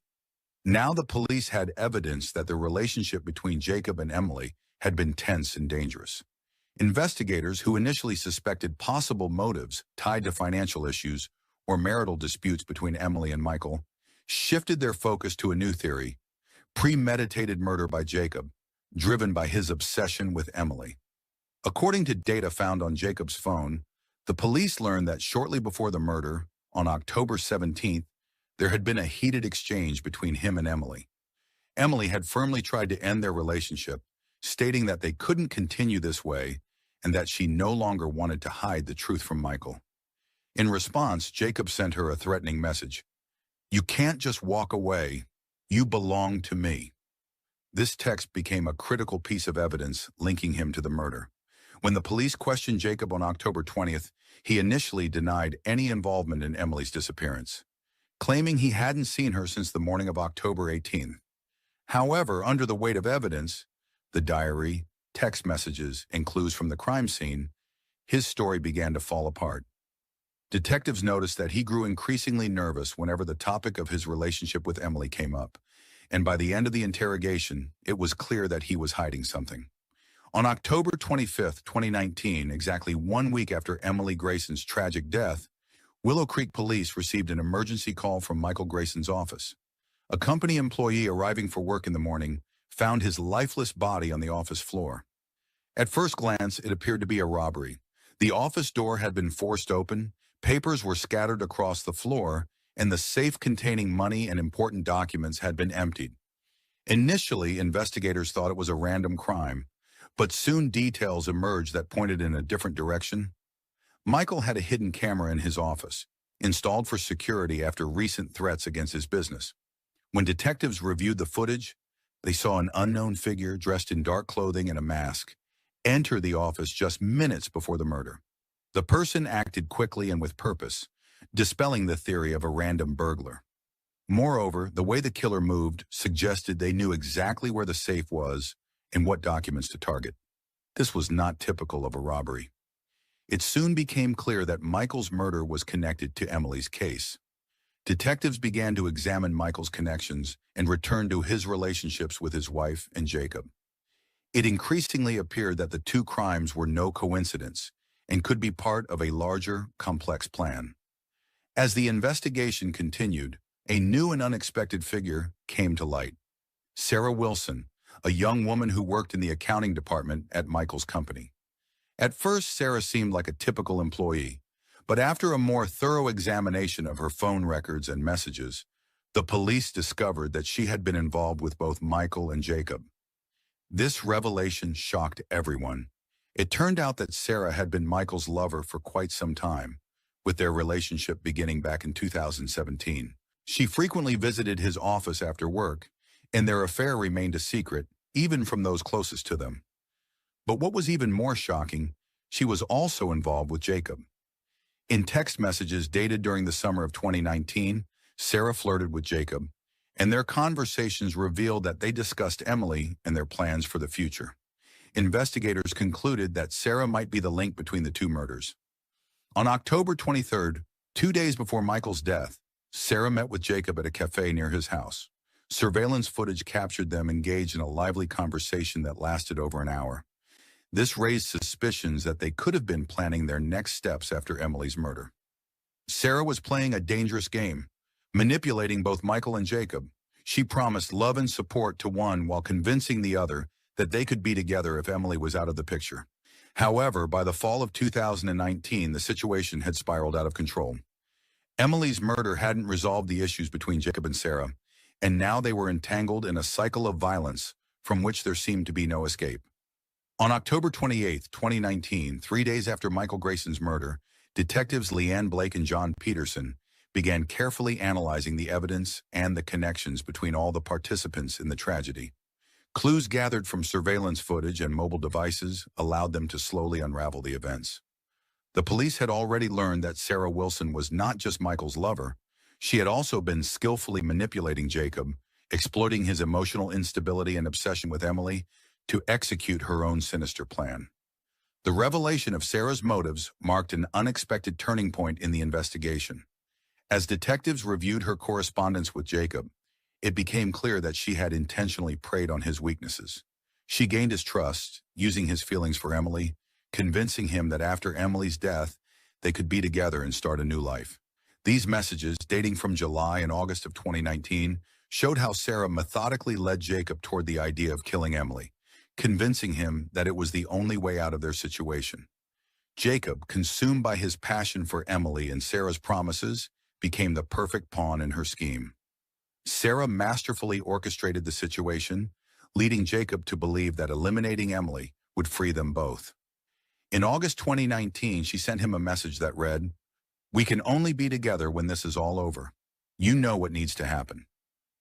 Now the police had evidence that the relationship between Jacob and Emily had been tense and dangerous. Investigators who initially suspected possible motives tied to financial issues or marital disputes between Emily and Michael shifted their focus to a new theory: premeditated murder by Jacob, driven by his obsession with Emily. According to data found on Jacob's phone, the police learned that shortly before the murder, on October 17th, there had been a heated exchange between him and Emily. Emily had firmly tried to end their relationship, stating that they couldn't continue this way and that she no longer wanted to hide the truth from Michael. In response, Jacob sent her a threatening message: "You can't just walk away. You belong to me." This text became a critical piece of evidence linking him to the murder. When the police questioned Jacob on October 20th, he initially denied any involvement in Emily's disappearance, claiming he hadn't seen her since the morning of October 18th. However, under the weight of evidence, the diary, text messages, and clues from the crime scene, his story began to fall apart. Detectives noticed that he grew increasingly nervous whenever the topic of his relationship with Emily came up, and by the end of the interrogation, it was clear that he was hiding something. On October 25, 2019, exactly 1 week after Emily Grayson's tragic death, Willow Creek Police received an emergency call from Michael Grayson's office. A company employee arriving for work in the morning found his lifeless body on the office floor. At first glance, it appeared to be a robbery. The office door had been forced open, papers were scattered across the floor, and the safe containing money and important documents had been emptied. Initially, investigators thought it was a random crime, but soon details emerged that pointed in a different direction. Michael had a hidden camera in his office, installed for security after recent threats against his business. When detectives reviewed the footage, they saw an unknown figure dressed in dark clothing and a mask enter the office just minutes before the murder. The person acted quickly and with purpose, dispelling the theory of a random burglar. Moreover, the way the killer moved suggested they knew exactly where the safe was and what documents to target. This was not typical of a robbery. It soon became clear that Michael's murder was connected to Emily's case. Detectives began to examine Michael's connections and return to his relationships with his wife and Jacob. It increasingly appeared that the two crimes were no coincidence and could be part of a larger, complex plan. As the investigation continued, a new and unexpected figure came to light: Sarah Wilson, a young woman who worked in the accounting department at Michael's company. At first, Sarah seemed like a typical employee, but after a more thorough examination of her phone records and messages, the police discovered that she had been involved with both Michael and Jacob. This revelation shocked everyone. It turned out that Sarah had been Michael's lover for quite some time, with their relationship beginning back in 2017. She frequently visited his office after work, and their affair remained a secret, even from those closest to them. But what was even more shocking, she was also involved with Jacob. In text messages dated during the summer of 2019, Sarah flirted with Jacob, and their conversations revealed that they discussed Emily and their plans for the future. Investigators concluded that Sarah might be the link between the two murders. On October 23rd, 2 days before Michael's death, Sarah met with Jacob at a cafe near his house. Surveillance footage captured them engaged in a lively conversation that lasted over an hour. This raised suspicions that they could have been planning their next steps after Emily's murder. Sarah was playing a dangerous game, manipulating both Michael and Jacob. She promised love and support to one while convincing the other that they could be together if Emily was out of the picture. However, by the fall of 2019, the situation had spiraled out of control. Emily's murder hadn't resolved the issues between Jacob and Sarah, and now they were entangled in a cycle of violence from which there seemed to be no escape. On October 28, 2019, 3 days after Michael Grayson's murder, detectives Leanne Blake and John Peterson began carefully analyzing the evidence and the connections between all the participants in the tragedy. Clues gathered from surveillance footage and mobile devices allowed them to slowly unravel the events. The police had already learned that Sarah Wilson was not just Michael's lover. She had also been skillfully manipulating Jacob, exploiting his emotional instability and obsession with Emily to execute her own sinister plan. The revelation of Sarah's motives marked an unexpected turning point in the investigation. As detectives reviewed her correspondence with Jacob, it became clear that she had intentionally preyed on his weaknesses. She gained his trust, using his feelings for Emily convincing him that after Emily's death, they could be together and start a new life. These messages, dating from July and August of 2019, showed how Sarah methodically led Jacob toward the idea of killing Emily, convincing him that it was the only way out of their situation. Jacob, consumed by his passion for Emily and Sarah's promises, became the perfect pawn in her scheme. Sarah masterfully orchestrated the situation, leading Jacob to believe that eliminating Emily would free them both. In August 2019, she sent him a message that read, "We can only be together when this is all over. You know what needs to happen."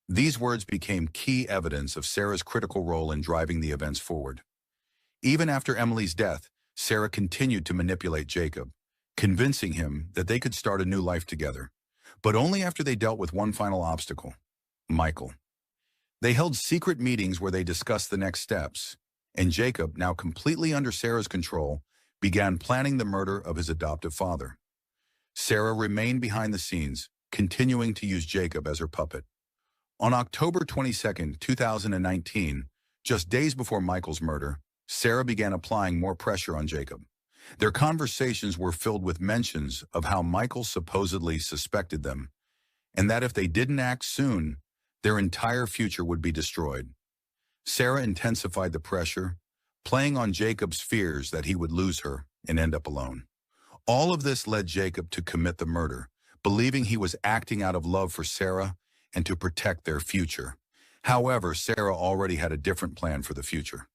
These words became key evidence of Sarah's critical role in driving the events forward. Even after Emily's death, Sarah continued to manipulate Jacob, convincing him that they could start a new life together, but only after they dealt with one final obstacle: Michael. They held secret meetings where they discussed the next steps, and Jacob, now completely under Sarah's control, began planning the murder of his adoptive father. Sarah remained behind the scenes, continuing to use Jacob as her puppet. On October 22, 2019, just days before Michael's murder, Sarah began applying more pressure on Jacob. Their conversations were filled with mentions of how Michael supposedly suspected them, and that if they didn't act soon, their entire future would be destroyed. Sarah intensified the pressure, playing on Jacob's fears that he would lose her and end up alone. All of this led Jacob to commit the murder, believing he was acting out of love for Sarah and to protect their future. However, Sarah already had a different plan for the future.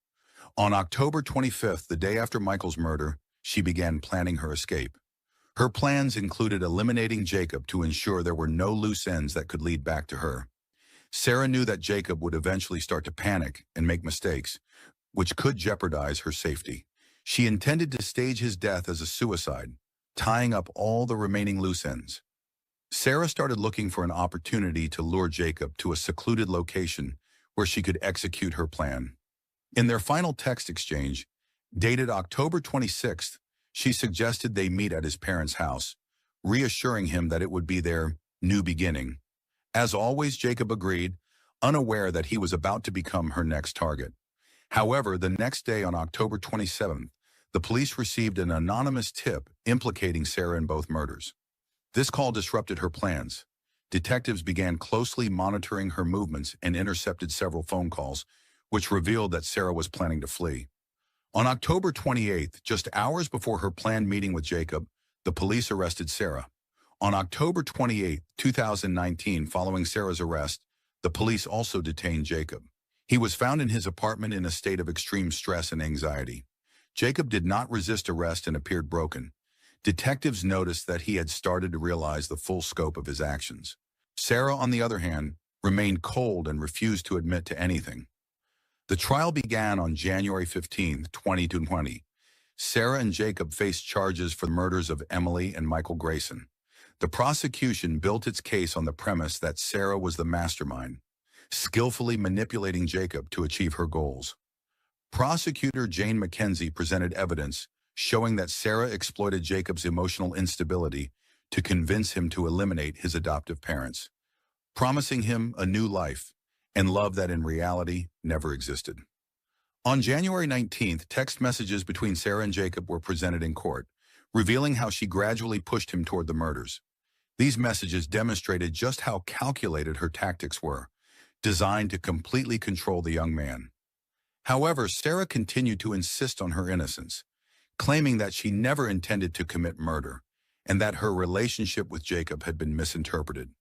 On October 25th, the day after Michael's murder, she began planning her escape. Her plans included eliminating Jacob to ensure there were no loose ends that could lead back to her. Sarah knew that Jacob would eventually start to panic and make mistakes, which could jeopardize her safety. She intended to stage his death as a suicide, tying up all the remaining loose ends. Sarah started looking for an opportunity to lure Jacob to a secluded location where she could execute her plan. In their final text exchange, dated October 26th, she suggested they meet at his parents' house, reassuring him that it would be their new beginning. As always, Jacob agreed, unaware that he was about to become her next target. However, the next day on October 27th, the police received an anonymous tip implicating Sarah in both murders. This call disrupted her plans. Detectives began closely monitoring her movements and intercepted several phone calls, which revealed that Sarah was planning to flee. On October 28th, just hours before her planned meeting with Jacob, the police arrested Sarah. On October 28, 2019, following Sarah's arrest, the police also detained Jacob. He was found in his apartment in a state of extreme stress and anxiety. Jacob did not resist arrest and appeared broken. Detectives noticed that he had started to realize the full scope of his actions. Sarah, on the other hand, remained cold and refused to admit to anything. The trial began on January 15, 2020. Sarah and Jacob faced charges for the murders of Emily and Michael Grayson. The prosecution built its case on the premise that Sarah was the mastermind, skillfully manipulating Jacob to achieve her goals. Prosecutor Jane McKenzie presented evidence showing that Sarah exploited Jacob's emotional instability to convince him to eliminate his adoptive parents, promising him a new life and love that in reality never existed. On January 19th, text messages between Sarah and Jacob were presented in court, revealing how she gradually pushed him toward the murders. These messages demonstrated just how calculated her tactics were, designed to completely control the young man. However, Sarah continued to insist on her innocence, claiming that she never intended to commit murder and that her relationship with Jacob had been misinterpreted.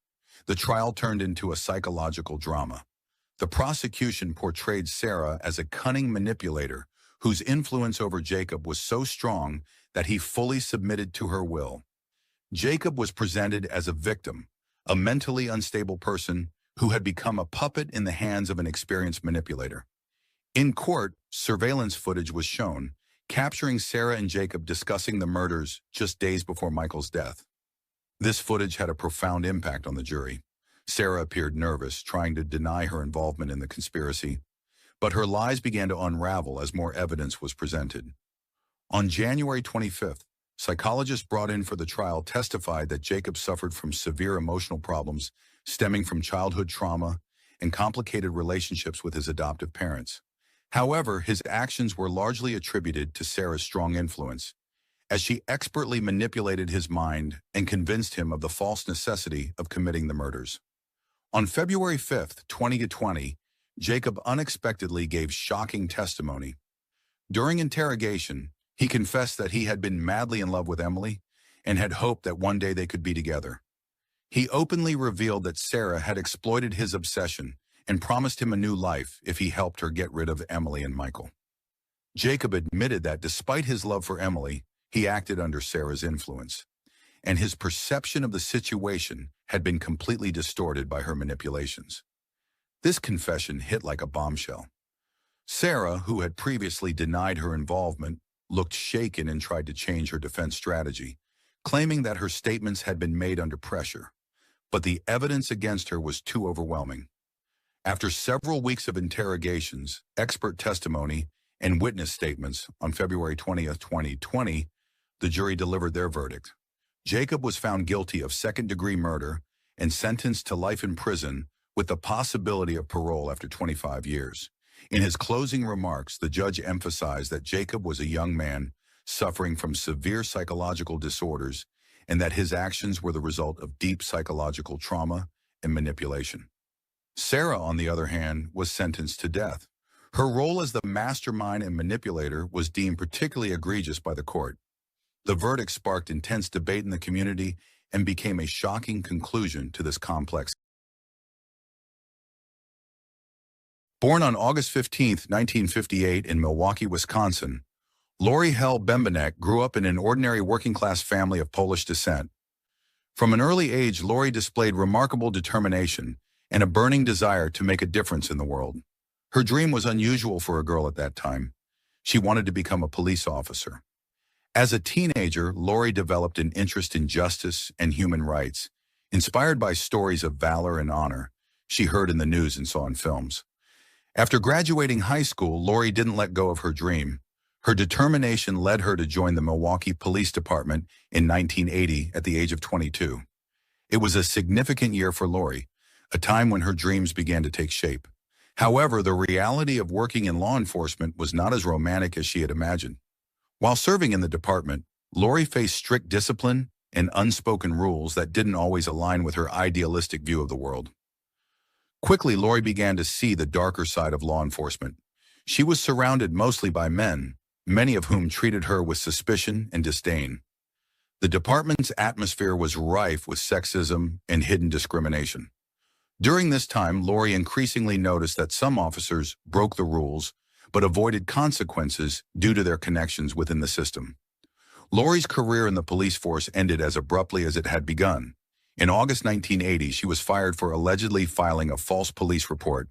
The trial turned into a psychological drama. The prosecution portrayed Sarah as a cunning manipulator whose influence over Jacob was so strong that he fully submitted to her will. Jacob was presented as a victim, a mentally unstable person who had become a puppet in the hands of an experienced manipulator. In court, surveillance footage was shown, capturing Sarah and Jacob discussing the murders just days before Michael's death. This footage had a profound impact on the jury. Sarah appeared nervous, trying to deny her involvement in the conspiracy, but her lies began to unravel as more evidence was presented. On January 25th, psychologists brought in for the trial testified that Jacob suffered from severe emotional problems stemming from childhood trauma and complicated relationships with his adoptive parents. However, his actions were largely attributed to Sarah's strong influence, as she expertly manipulated his mind and convinced him of the false necessity of committing the murders. On February 5th, 2020, Jacob unexpectedly gave shocking testimony. During interrogation, he confessed that he had been madly in love with Emily and had hoped that one day they could be together. He openly revealed that Sarah had exploited his obsession and promised him a new life if he helped her get rid of Emily and Michael. Jacob admitted that despite his love for Emily, he acted under Sarah's influence, and his perception of the situation had been completely distorted by her manipulations. This confession hit like a bombshell. Sarah, who had previously denied her involvement, looked shaken and tried to change her defense strategy, claiming that her statements had been made under pressure. But the evidence against her was too overwhelming. After several weeks of interrogations, expert testimony, and witness statements, on February 20th, 2020, the jury delivered their verdict. Jacob was found guilty of second-degree murder and sentenced to life in prison with the possibility of parole after 25 years. In his closing remarks, the judge emphasized that Jacob was a young man suffering from severe psychological disorders and that his actions were the result of deep psychological trauma and manipulation. Sarah, on the other hand, was sentenced to death. Her role as the mastermind and manipulator was deemed particularly egregious by the court. The verdict sparked intense debate in the community and became a shocking conclusion to this complex. Born on August 15, 1958 in Milwaukee, Wisconsin, Lori Hel Bembenek grew up in an ordinary working-class family of Polish descent. From an early age, Lori displayed remarkable determination and a burning desire to make a difference in the world. Her dream was unusual for a girl at that time. She wanted to become a police officer. As a teenager, Lori developed an interest in justice and human rights, inspired by stories of valor and honor she heard in the news and saw in films. After graduating high school, Lori didn't let go of her dream. Her determination led her to join the Milwaukee Police Department in 1980 at the age of 22. It was a significant year for Lori, a time when her dreams began to take shape. However, the reality of working in law enforcement was not as romantic as she had imagined. While serving in the department, Lori faced strict discipline and unspoken rules that didn't always align with her idealistic view of the world. Quickly, Lori began to see the darker side of law enforcement. She was surrounded mostly by men, many of whom treated her with suspicion and disdain. The department's atmosphere was rife with sexism and hidden discrimination. During this time, Lori increasingly noticed that some officers broke the rules but avoided consequences due to their connections within the system. Lori's career in the police force ended as abruptly as it had begun. In August 1980, she was fired for allegedly filing a false police report.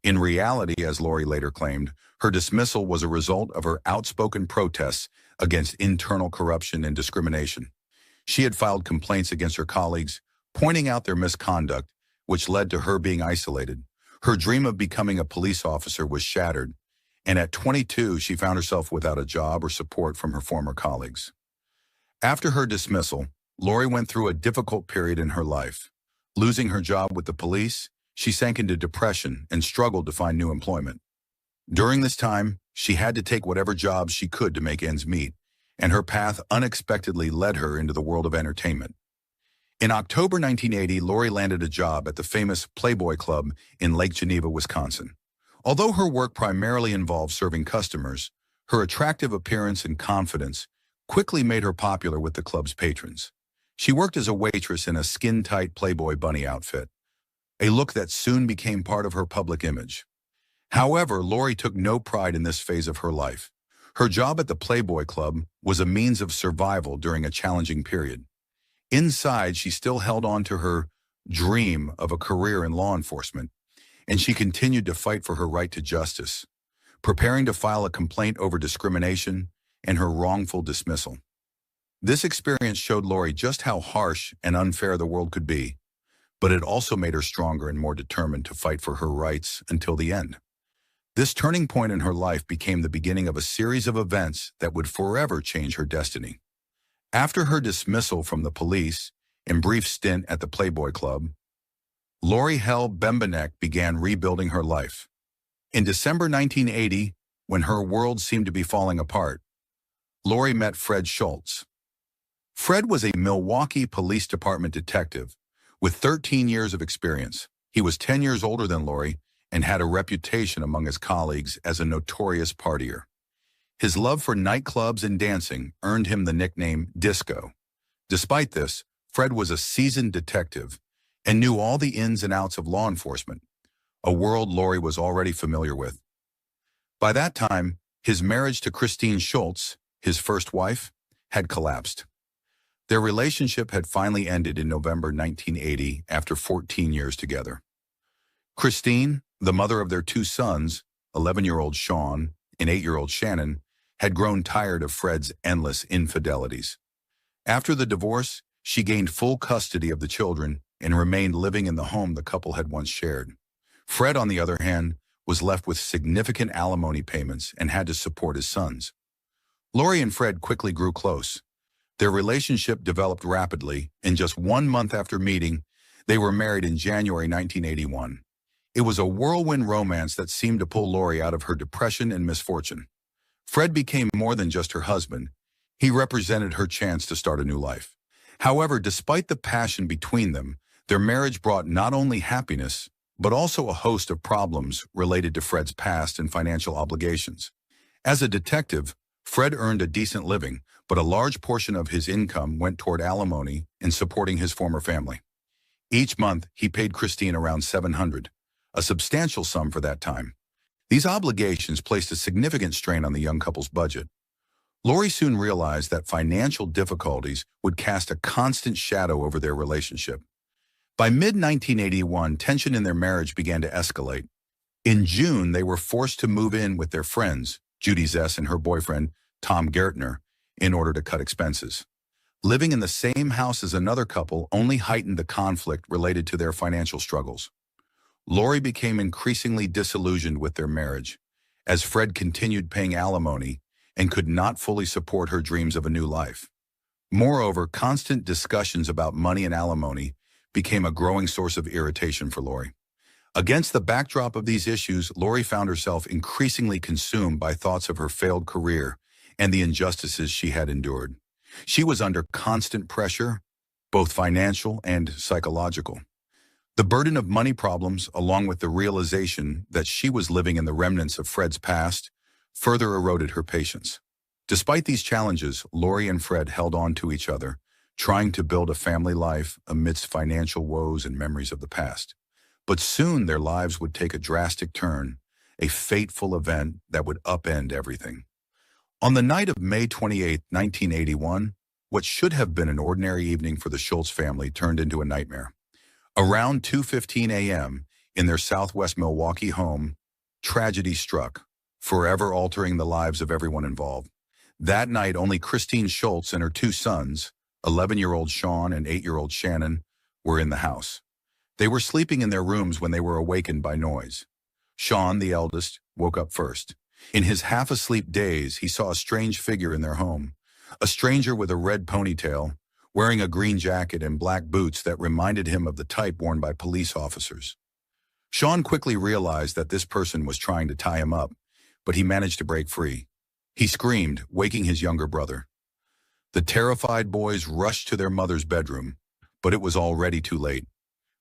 In reality, as Lori later claimed, her dismissal was a result of her outspoken protests against internal corruption and discrimination. She had filed complaints against her colleagues, pointing out their misconduct, which led to her being isolated. Her dream of becoming a police officer was shattered, and at 22, she found herself without a job or support from her former colleagues. After her dismissal, Lori went through a difficult period in her life. Losing her job with the police, she sank into depression and struggled to find new employment. During this time, she had to take whatever jobs she could to make ends meet, and her path unexpectedly led her into the world of entertainment. In October 1980, Lori landed a job at the famous Playboy Club in Lake Geneva, Wisconsin. Although her work primarily involved serving customers, her attractive appearance and confidence quickly made her popular with the club's patrons. She worked as a waitress in a skin-tight Playboy bunny outfit, a look that soon became part of her public image. However, Lori took no pride in this phase of her life. Her job at the Playboy Club was a means of survival during a challenging period. Inside, she still held on to her dream of a career in law enforcement, and she continued to fight for her right to justice, preparing to file a complaint over discrimination and her wrongful dismissal. This experience showed Lori just how harsh and unfair the world could be, but it also made her stronger and more determined to fight for her rights until the end. This turning point in her life became the beginning of a series of events that would forever change her destiny. After her dismissal from the police and brief stint at the Playboy Club, Lori Hel Bembenek began rebuilding her life. In December 1980, when her world seemed to be falling apart, Lori met Fred Schultz. Fred was a Milwaukee Police Department detective with 13 years of experience. He was 10 years older than Lori and had a reputation among his colleagues as a notorious partier. His love for nightclubs and dancing earned him the nickname Disco. Despite this, Fred was a seasoned detective and knew all the ins and outs of law enforcement, a world Lori was already familiar with. By that time, his marriage to Christine Schultz, his first wife, had collapsed. Their relationship had finally ended in November 1980 after 14 years together. Christine, the mother of their two sons, 11-year-old Sean and 8-year-old Shannon, had grown tired of Fred's endless infidelities. After the divorce, she gained full custody of the children and remained living in the home the couple had once shared. Fred, on the other hand, was left with significant alimony payments and had to support his sons. Lori and Fred quickly grew close. Their relationship developed rapidly, and just 1 month after meeting, they were married in January 1981. It was a whirlwind romance that seemed to pull Lori out of her depression and misfortune. Fred became more than just her husband. He represented her chance to start a new life. However, despite the passion between them, their marriage brought not only happiness, but also a host of problems related to Fred's past and financial obligations. As a detective, Fred earned a decent living, but a large portion of his income went toward alimony and supporting his former family. Each month, he paid Christine around $700, a substantial sum for that time. These obligations placed a significant strain on the young couple's budget. Lori soon realized that financial difficulties would cast a constant shadow over their relationship. By mid-1981, tension in their marriage began to escalate. In June, they were forced to move in with their friends, Judy Zess and her boyfriend, Tom Gertner, in order to cut expenses. Living in the same house as another couple only heightened the conflict related to their financial struggles. Lori became increasingly disillusioned with their marriage, as Fred continued paying alimony and could not fully support her dreams of a new life. Moreover, constant discussions about money and alimony became a growing source of irritation for Lori. Against the backdrop of these issues, Lori found herself increasingly consumed by thoughts of her failed career and the injustices she had endured. She was under constant pressure, both financial and psychological. The burden of money problems, along with the realization that she was living in the remnants of Fred's past, further eroded her patience. Despite these challenges, Lori and Fred held on to each other, trying to build a family life amidst financial woes and memories of the past. But soon their lives would take a drastic turn, a fateful event that would upend everything. On the night of May 28, 1981, what should have been an ordinary evening for the Schultz family turned into a nightmare. Around 2:15 a.m., in their southwest Milwaukee home, tragedy struck, forever altering the lives of everyone involved. That night, only Christine Schultz and her two sons, 11-year-old Sean and 8-year-old Shannon, were in the house. They were sleeping in their rooms when they were awakened by noise. Sean, the eldest, woke up first. In his half-asleep daze, he saw a strange figure in their home, a stranger with a red ponytail, wearing a green jacket and black boots that reminded him of the type worn by police officers. Sean quickly realized that this person was trying to tie him up, but he managed to break free. He screamed, waking his younger brother. The terrified boys rushed to their mother's bedroom, but it was already too late.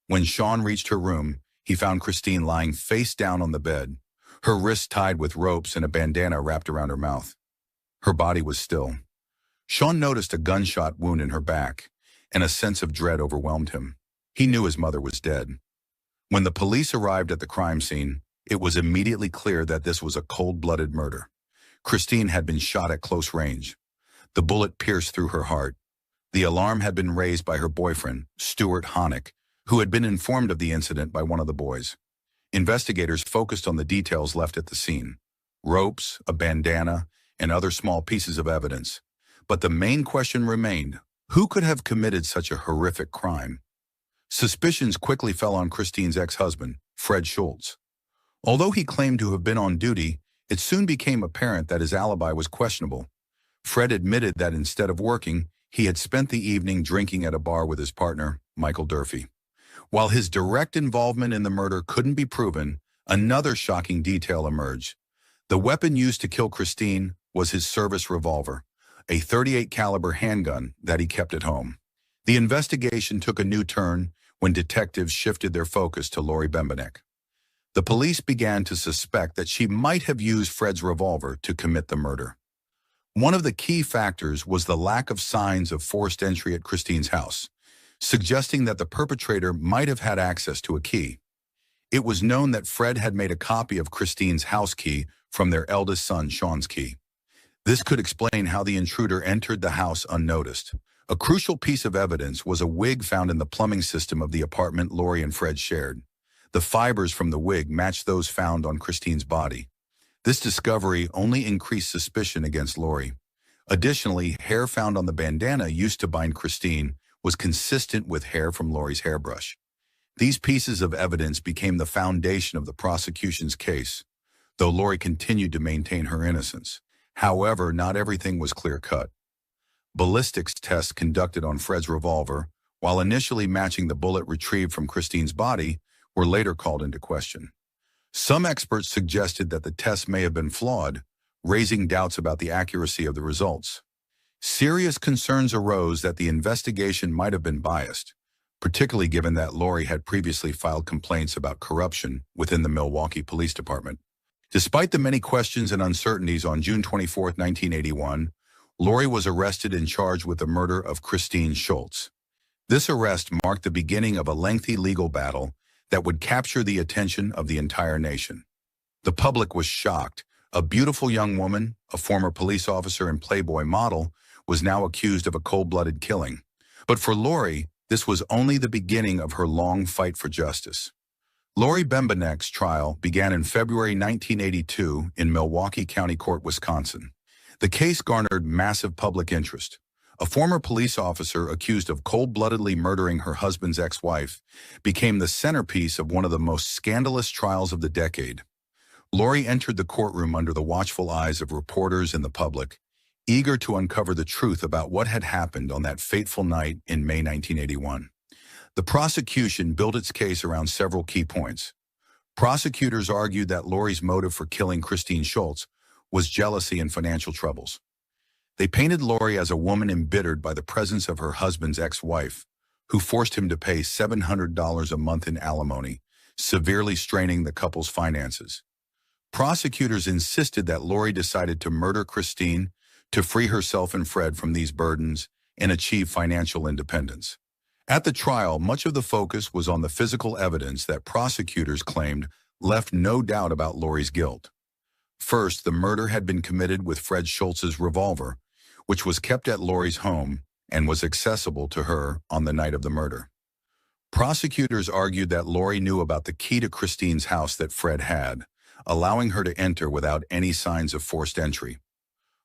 When Sean reached her room, he found Christine lying face down on the bed, her wrists tied with ropes and a bandana wrapped around her mouth. Her body was still. Sean noticed a gunshot wound in her back, and a sense of dread overwhelmed him. He knew his mother was dead. When the police arrived at the crime scene, it was immediately clear that this was a cold-blooded murder. Christine had been shot at close range. The bullet pierced through her heart. The alarm had been raised by her boyfriend, Stuart Honeck, who had been informed of the incident by one of the boys. Investigators focused on the details left at the scene: ropes, a bandana, and other small pieces of evidence. But the main question remained: who could have committed such a horrific crime? Suspicions quickly fell on Christine's ex-husband, Fred Schultz. Although he claimed to have been on duty, it soon became apparent that his alibi was questionable. Fred admitted that instead of working, he had spent the evening drinking at a bar with his partner, Michael Durfee. While his direct involvement in the murder couldn't be proven, another shocking detail emerged. The weapon used to kill Christine was his service revolver, a .38 caliber handgun that he kept at home. The investigation took a new turn when detectives shifted their focus to Lori Bembenek. The police began to suspect that she might have used Fred's revolver to commit the murder. One of the key factors was the lack of signs of forced entry at Christine's house, suggesting that the perpetrator might have had access to a key. It was known that Fred had made a copy of Christine's house key from their eldest son, Sean's key. This could explain how the intruder entered the house unnoticed. A crucial piece of evidence was a wig found in the plumbing system of the apartment Lori and Fred shared. The fibers from the wig matched those found on Christine's body. This discovery only increased suspicion against Lori. Additionally, hair found on the bandana used to bind Christine was consistent with hair from Lori's hairbrush. These pieces of evidence became the foundation of the prosecution's case, though Lori continued to maintain her innocence. However, not everything was clear-cut. Ballistics tests conducted on Fred's revolver, while initially matching the bullet retrieved from Christine's body, were later called into question. Some experts suggested that the tests may have been flawed, raising doubts about the accuracy of the results. Serious concerns arose that the investigation might have been biased, particularly given that Lori had previously filed complaints about corruption within the Milwaukee Police Department. Despite the many questions and uncertainties, on June 24, 1981, Lori was arrested and charged with the murder of Christine Schultz. This arrest marked the beginning of a lengthy legal battle that would capture the attention of the entire nation. The public was shocked. A beautiful young woman, a former police officer and Playboy model, was now accused of a cold-blooded killing. But for Lori, this was only the beginning of her long fight for justice. Lori Bembenek's trial began in February 1982 in Milwaukee County Court, Wisconsin. The case garnered massive public interest. A former police officer accused of cold-bloodedly murdering her husband's ex-wife became the centerpiece of one of the most scandalous trials of the decade. Lori entered the courtroom under the watchful eyes of reporters and the public, eager to uncover the truth about what had happened on that fateful night in May 1981. The prosecution built its case around several key points. Prosecutors argued that Lori's motive for killing Christine Schultz was jealousy and financial troubles. They painted Lori as a woman embittered by the presence of her husband's ex-wife, who forced him to pay $700 a month in alimony, severely straining the couple's finances. Prosecutors insisted that Lori decided to murder Christine to free herself and Fred from these burdens and achieve financial independence. At the trial, much of the focus was on the physical evidence that prosecutors claimed left no doubt about Lori's guilt. First, the murder had been committed with Fred Schultz's revolver, which was kept at Lori's home and was accessible to her on the night of the murder. Prosecutors argued that Lori knew about the key to Christine's house that Fred had, allowing her to enter without any signs of forced entry.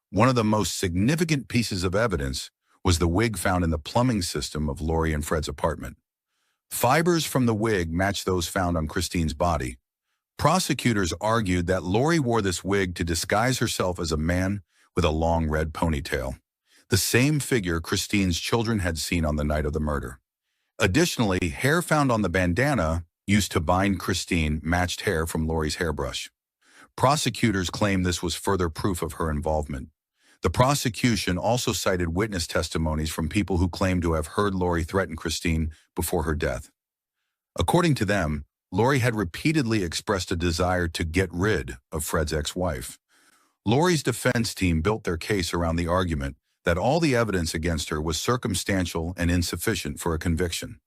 One of the most significant pieces of evidence was the wig found in the plumbing system of Lori and Fred's apartment. Fibers from the wig matched those found on Christine's body. Prosecutors argued that Lori wore this wig to disguise herself as a man with a long red ponytail, the same figure Christine's children had seen on the night of the murder. Additionally, hair found on the bandana used to bind Christine matched hair from Lori's hairbrush. Prosecutors claimed this was further proof of her involvement. The prosecution also cited witness testimonies from people who claimed to have heard Lori threaten Christine before her death. According to them, Lori had repeatedly expressed a desire to get rid of Fred's ex-wife. Lori's defense team built their case around the argument that all the evidence against her was circumstantial and insufficient for a conviction.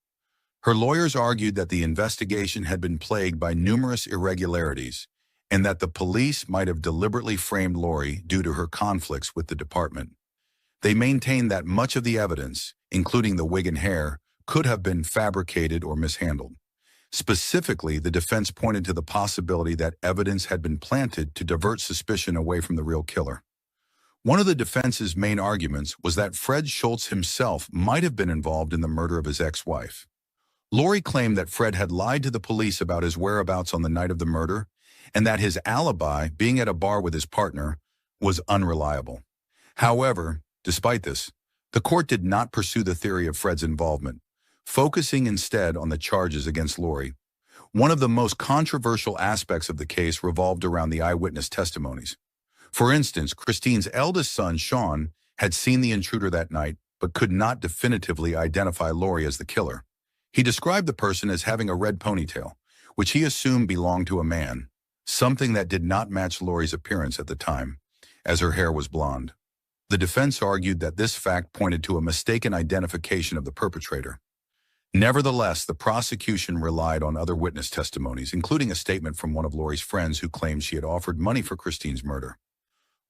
Her lawyers argued that the investigation had been plagued by numerous irregularities and that the police might have deliberately framed Lori due to her conflicts with the department. They maintained that much of the evidence, including the wig and hair, could have been fabricated or mishandled. Specifically, the defense pointed to the possibility that evidence had been planted to divert suspicion away from the real killer. One of the defense's main arguments was that Fred Schultz himself might have been involved in the murder of his ex-wife. Lori claimed that Fred had lied to the police about his whereabouts on the night of the murder and that his alibi, being at a bar with his partner, was unreliable. However, despite this, the court did not pursue the theory of Fred's involvement, focusing instead on the charges against Lori. One of the most controversial aspects of the case revolved around the eyewitness testimonies. For instance, Christine's eldest son, Sean, had seen the intruder that night, but could not definitively identify Lori as the killer. He described the person as having a red ponytail, which he assumed belonged to a man, something that did not match Lori's appearance at the time, as her hair was blonde. The defense argued that this fact pointed to a mistaken identification of the perpetrator. Nevertheless, the prosecution relied on other witness testimonies, including a statement from one of Lori's friends who claimed she had offered money for Christine's murder.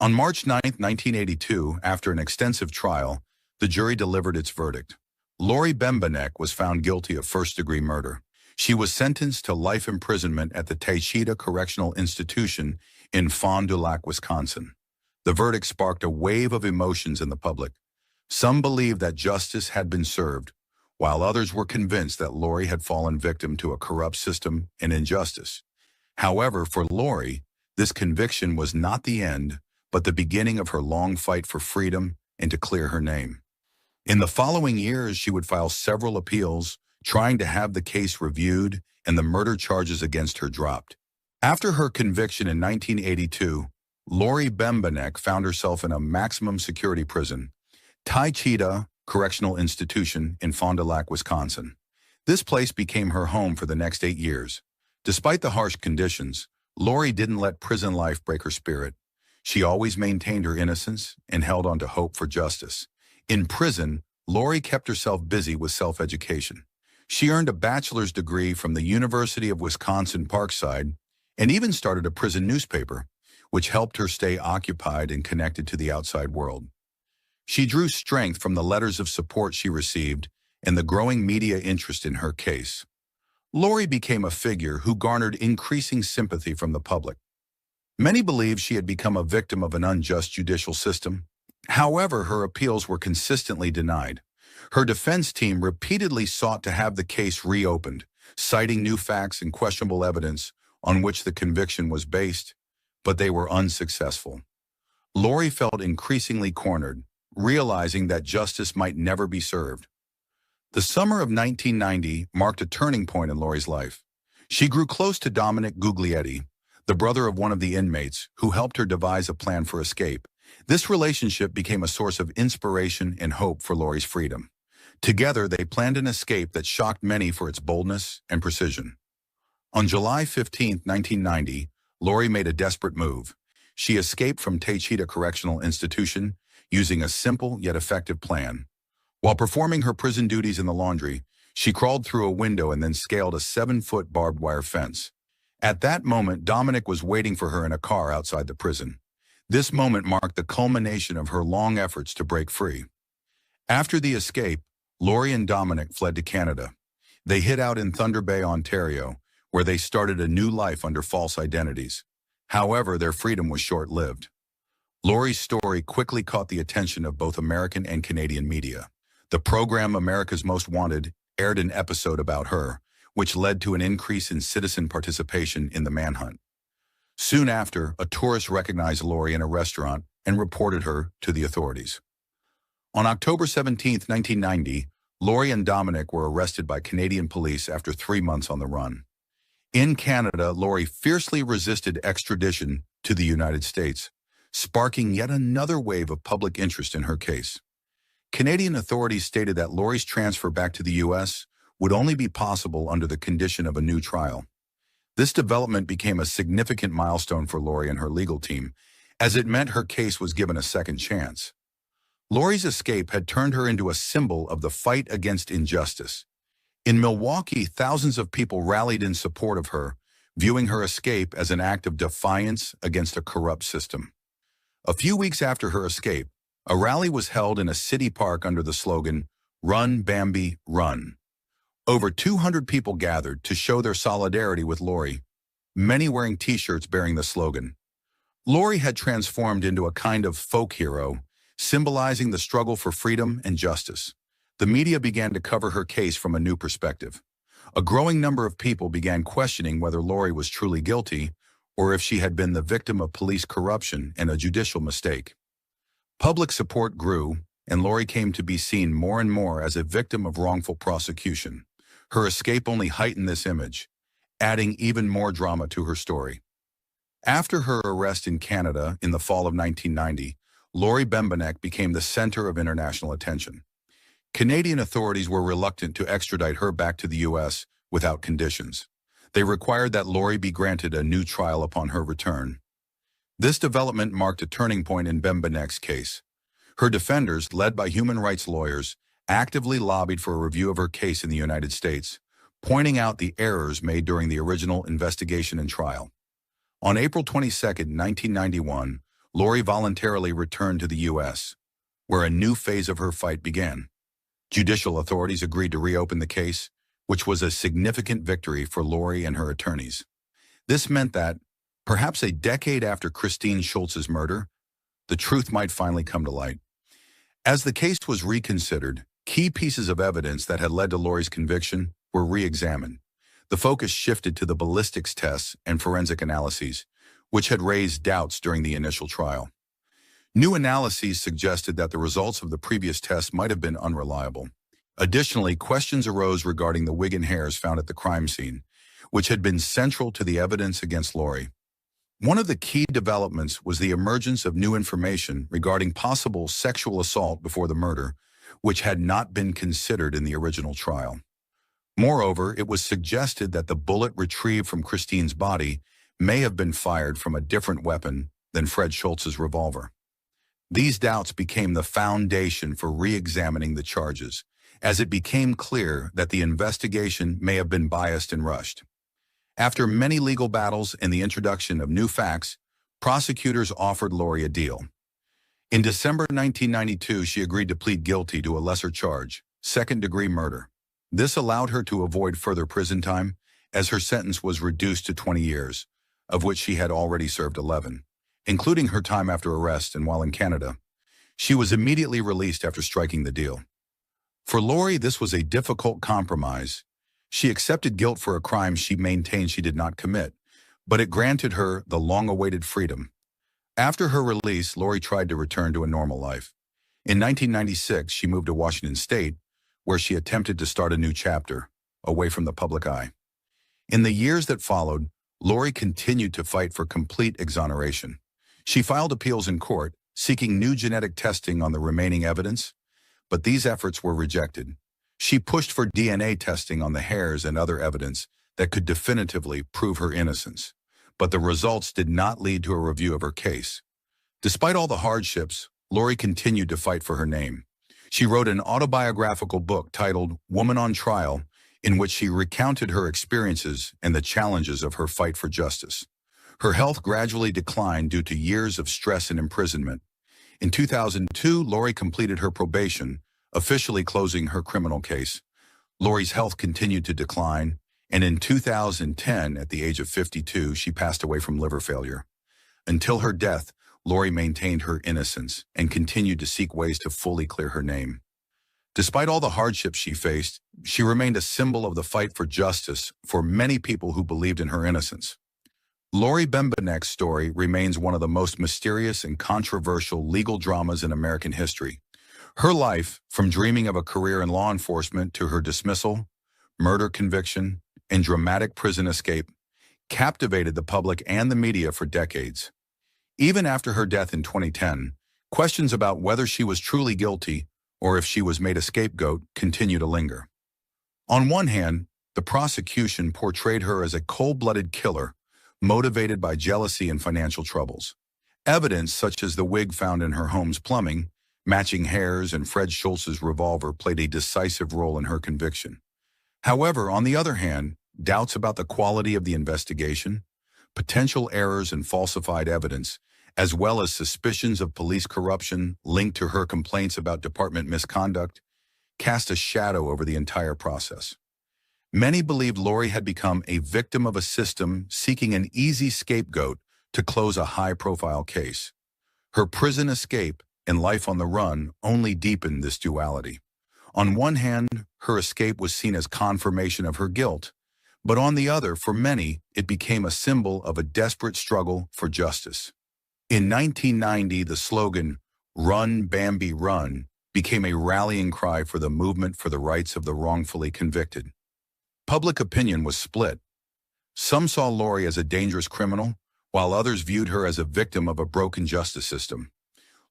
On March 9, 1982, after an extensive trial, the jury delivered its verdict. Lori Bembenek was found guilty of first-degree murder. She was sentenced to life imprisonment at the Taycheedah Correctional Institution in Fond du Lac, Wisconsin. The verdict sparked a wave of emotions in the public. Some believed that justice had been served, while others were convinced that Lori had fallen victim to a corrupt system and injustice. However, for Lori, this conviction was not the end, but the beginning of her long fight for freedom and to clear her name. In the following years, she would file several appeals, trying to have the case reviewed and the murder charges against her dropped. After her conviction in 1982, Lori Bembenek found herself in a maximum security prison, Taycheedah Correctional Institution in Fond du Lac, Wisconsin. This place became her home for the next 8 years. Despite the harsh conditions, Lori didn't let prison life break her spirit. She always maintained her innocence and held on to hope for justice. In prison, Lori kept herself busy with self-education. She earned a bachelor's degree from the University of Wisconsin-Parkside and even started a prison newspaper, which helped her stay occupied and connected to the outside world. She drew strength from the letters of support she received and the growing media interest in her case. Lori became a figure who garnered increasing sympathy from the public. Many believed she had become a victim of an unjust judicial system. However, her appeals were consistently denied. Her defense team repeatedly sought to have the case reopened, citing new facts and questionable evidence on which the conviction was based, but they were unsuccessful. Lori felt increasingly cornered, realizing that justice might never be served. The summer of 1990 marked a turning point in Lori's life. She grew close to Dominic Guglietti, the brother of one of the inmates, who helped her devise a plan for escape. This relationship became a source of inspiration and hope for Lori's freedom. Together, they planned an escape that shocked many for its boldness and precision. On July 15, 1990, Lori made a desperate move. She escaped from Taycheedah Correctional Institution using a simple yet effective plan. While performing her prison duties in the laundry, she crawled through a window and then scaled a 7-foot barbed wire fence. At that moment, Dominic was waiting for her in a car outside the prison. This moment marked the culmination of her long efforts to break free. After the escape, Lori and Dominic fled to Canada. They hid out in Thunder Bay, Ontario, where they started a new life under false identities. However, their freedom was short-lived. Lori's story quickly caught the attention of both American and Canadian media. The program America's Most Wanted aired an episode about her, which led to an increase in citizen participation in the manhunt. Soon after, a tourist recognized Lori in a restaurant and reported her to the authorities. On October 17, 1990, Lori and Dominic were arrested by Canadian police after 3 months on the run. In Canada, Lori fiercely resisted extradition to the United States, sparking yet another wave of public interest in her case. Canadian authorities stated that Lori's transfer back to the U.S. would only be possible under the condition of a new trial. This development became a significant milestone for Lori and her legal team, as it meant her case was given a second chance. Lori's escape had turned her into a symbol of the fight against injustice. In Milwaukee, thousands of people rallied in support of her, viewing her escape as an act of defiance against a corrupt system. A few weeks after her escape, a rally was held in a city park under the slogan, "Run, Bambi, Run." Over 200 people gathered to show their solidarity with Lori, many wearing t-shirts bearing the slogan. Lori had transformed into a kind of folk hero, symbolizing the struggle for freedom and justice. The media began to cover her case from a new perspective. A growing number of people began questioning whether Lori was truly guilty or if she had been the victim of police corruption and a judicial mistake. Public support grew, and Lori came to be seen more and more as a victim of wrongful prosecution. Her escape only heightened this image. adding even more drama to her story. After her arrest in Canada in the fall of 1990, Lori Bembenek became the center of international attention. Canadian authorities were reluctant to extradite her back to the U.S. without conditions. They required that Lori be granted a new trial upon her return. This development marked a turning point in Bembenek's case. Her defenders, led by human rights lawyers, actively lobbied for a review of her case in the United States, pointing out the errors made during the original investigation and trial. On April 22, 1991, Lori voluntarily returned to the U.S., where a new phase of her fight began. Judicial authorities agreed to reopen the case, which was a significant victory for Lori and her attorneys. This meant that, perhaps a decade after Christine Schultz's murder, the truth might finally come to light. As the case was reconsidered, key pieces of evidence that had led to Lori's conviction were re-examined. The focus shifted to the ballistics tests and forensic analyses, which had raised doubts during the initial trial. New analyses suggested that the results of the previous tests might have been unreliable. Additionally, questions arose regarding the wig and hairs found at the crime scene, which had been central to the evidence against Lori. One of the key developments was the emergence of new information regarding possible sexual assault before the murder, which had not been considered in the original trial. Moreover, it was suggested that the bullet retrieved from Christine's body may have been fired from a different weapon than Fred Schultz's revolver. These doubts became the foundation for re-examining the charges, as it became clear that the investigation may have been biased and rushed. After many legal battles and the introduction of new facts, prosecutors offered Lori a deal. In December 1992, she agreed to plead guilty to a lesser charge, second-degree murder. This allowed her to avoid further prison time, as her sentence was reduced to 20 years, of which she had already served 11, including her time after arrest and while in Canada. She was immediately released after striking the deal. For Lori, this was a difficult compromise. She accepted guilt for a crime she maintained she did not commit, but it granted her the long-awaited freedom. After her release, Lori tried to return to a normal life. In 1996, she moved to Washington State, where she attempted to start a new chapter, away from the public eye. In the years that followed, Lori continued to fight for complete exoneration. She filed appeals in court, seeking new genetic testing on the remaining evidence, but these efforts were rejected. She pushed for DNA testing on the hairs and other evidence that could definitively prove her innocence, but the results did not lead to a review of her case. Despite all the hardships, Lori continued to fight for her name. She wrote an autobiographical book titled Woman on Trial, in which she recounted her experiences and the challenges of her fight for justice. Her health gradually declined due to years of stress and imprisonment. In 2002, Lori completed her probation, officially closing her criminal case. Lori's health continued to decline, and in 2010, at the age of 52, she passed away from liver failure. Until her death, Lori maintained her innocence and continued to seek ways to fully clear her name. Despite all the hardships she faced, she remained a symbol of the fight for justice for many people who believed in her innocence. Lori Bembenek's story remains one of the most mysterious and controversial legal dramas in American history. Her life, from dreaming of a career in law enforcement to her dismissal, murder conviction, and dramatic prison escape, captivated the public and the media for decades. Even after her death in 2010, questions about whether she was truly guilty or if she was made a scapegoat continue to linger. On one hand, the prosecution portrayed her as a cold-blooded killer, motivated by jealousy and financial troubles. Evidence such as the wig found in her home's plumbing, matching hairs, and Fred Schultz's revolver played a decisive role in her conviction. However, on the other hand, doubts about the quality of the investigation, potential errors and falsified evidence, as well as suspicions of police corruption linked to her complaints about department misconduct, cast a shadow over the entire process. Many believed Lori had become a victim of a system seeking an easy scapegoat to close a high-profile case. Her prison escape and life on the run only deepened this duality. On one hand, her escape was seen as confirmation of her guilt, but on the other, for many, it became a symbol of a desperate struggle for justice. In 1990, the slogan, "Run, Bambi, Run," became a rallying cry for the movement for the rights of the wrongfully convicted. Public opinion was split. Some saw Lori as a dangerous criminal, while others viewed her as a victim of a broken justice system.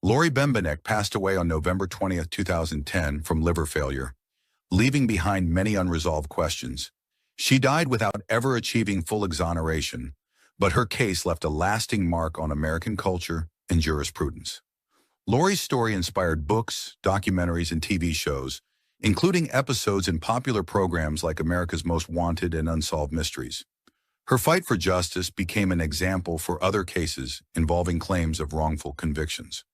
Lori Bembenek passed away on November 20th, 2010 from liver failure, leaving behind many unresolved questions. She died without ever achieving full exoneration, but her case left a lasting mark on American culture and jurisprudence. Lori's story inspired books, documentaries, and TV shows, including episodes in popular programs like America's Most Wanted and Unsolved Mysteries. Her fight for justice became an example for other cases involving claims of wrongful convictions.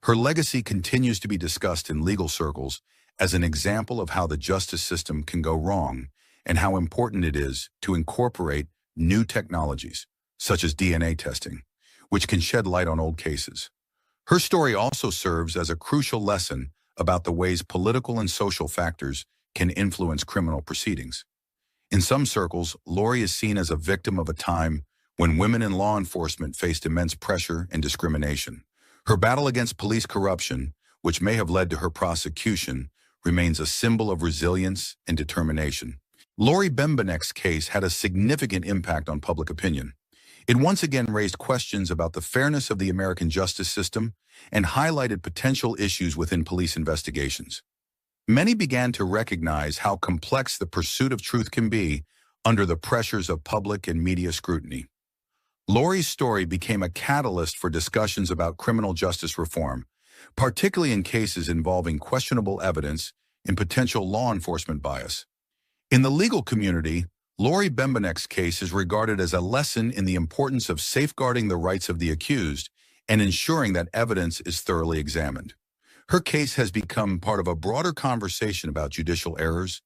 Her legacy continues to be discussed in legal circles as an example of how the justice system can go wrong and how important it is to incorporate new technologies, such as DNA testing, which can shed light on old cases. Her story also serves as a crucial lesson about the ways political and social factors can influence criminal proceedings. In some circles, Lori is seen as a victim of a time when women in law enforcement faced immense pressure and discrimination. Her battle against police corruption, which may have led to her prosecution, remains a symbol of resilience and determination. Lori Bembenek's case had a significant impact on public opinion. It once again raised questions about the fairness of the American justice system and highlighted potential issues within police investigations. Many began to recognize how complex the pursuit of truth can be under the pressures of public and media scrutiny. Lori's story became a catalyst for discussions about criminal justice reform, particularly in cases involving questionable evidence and potential law enforcement bias. In the legal community, Lori Bembenek's case is regarded as a lesson in the importance of safeguarding the rights of the accused and ensuring that evidence is thoroughly examined. Her case has become part of a broader conversation about judicial errors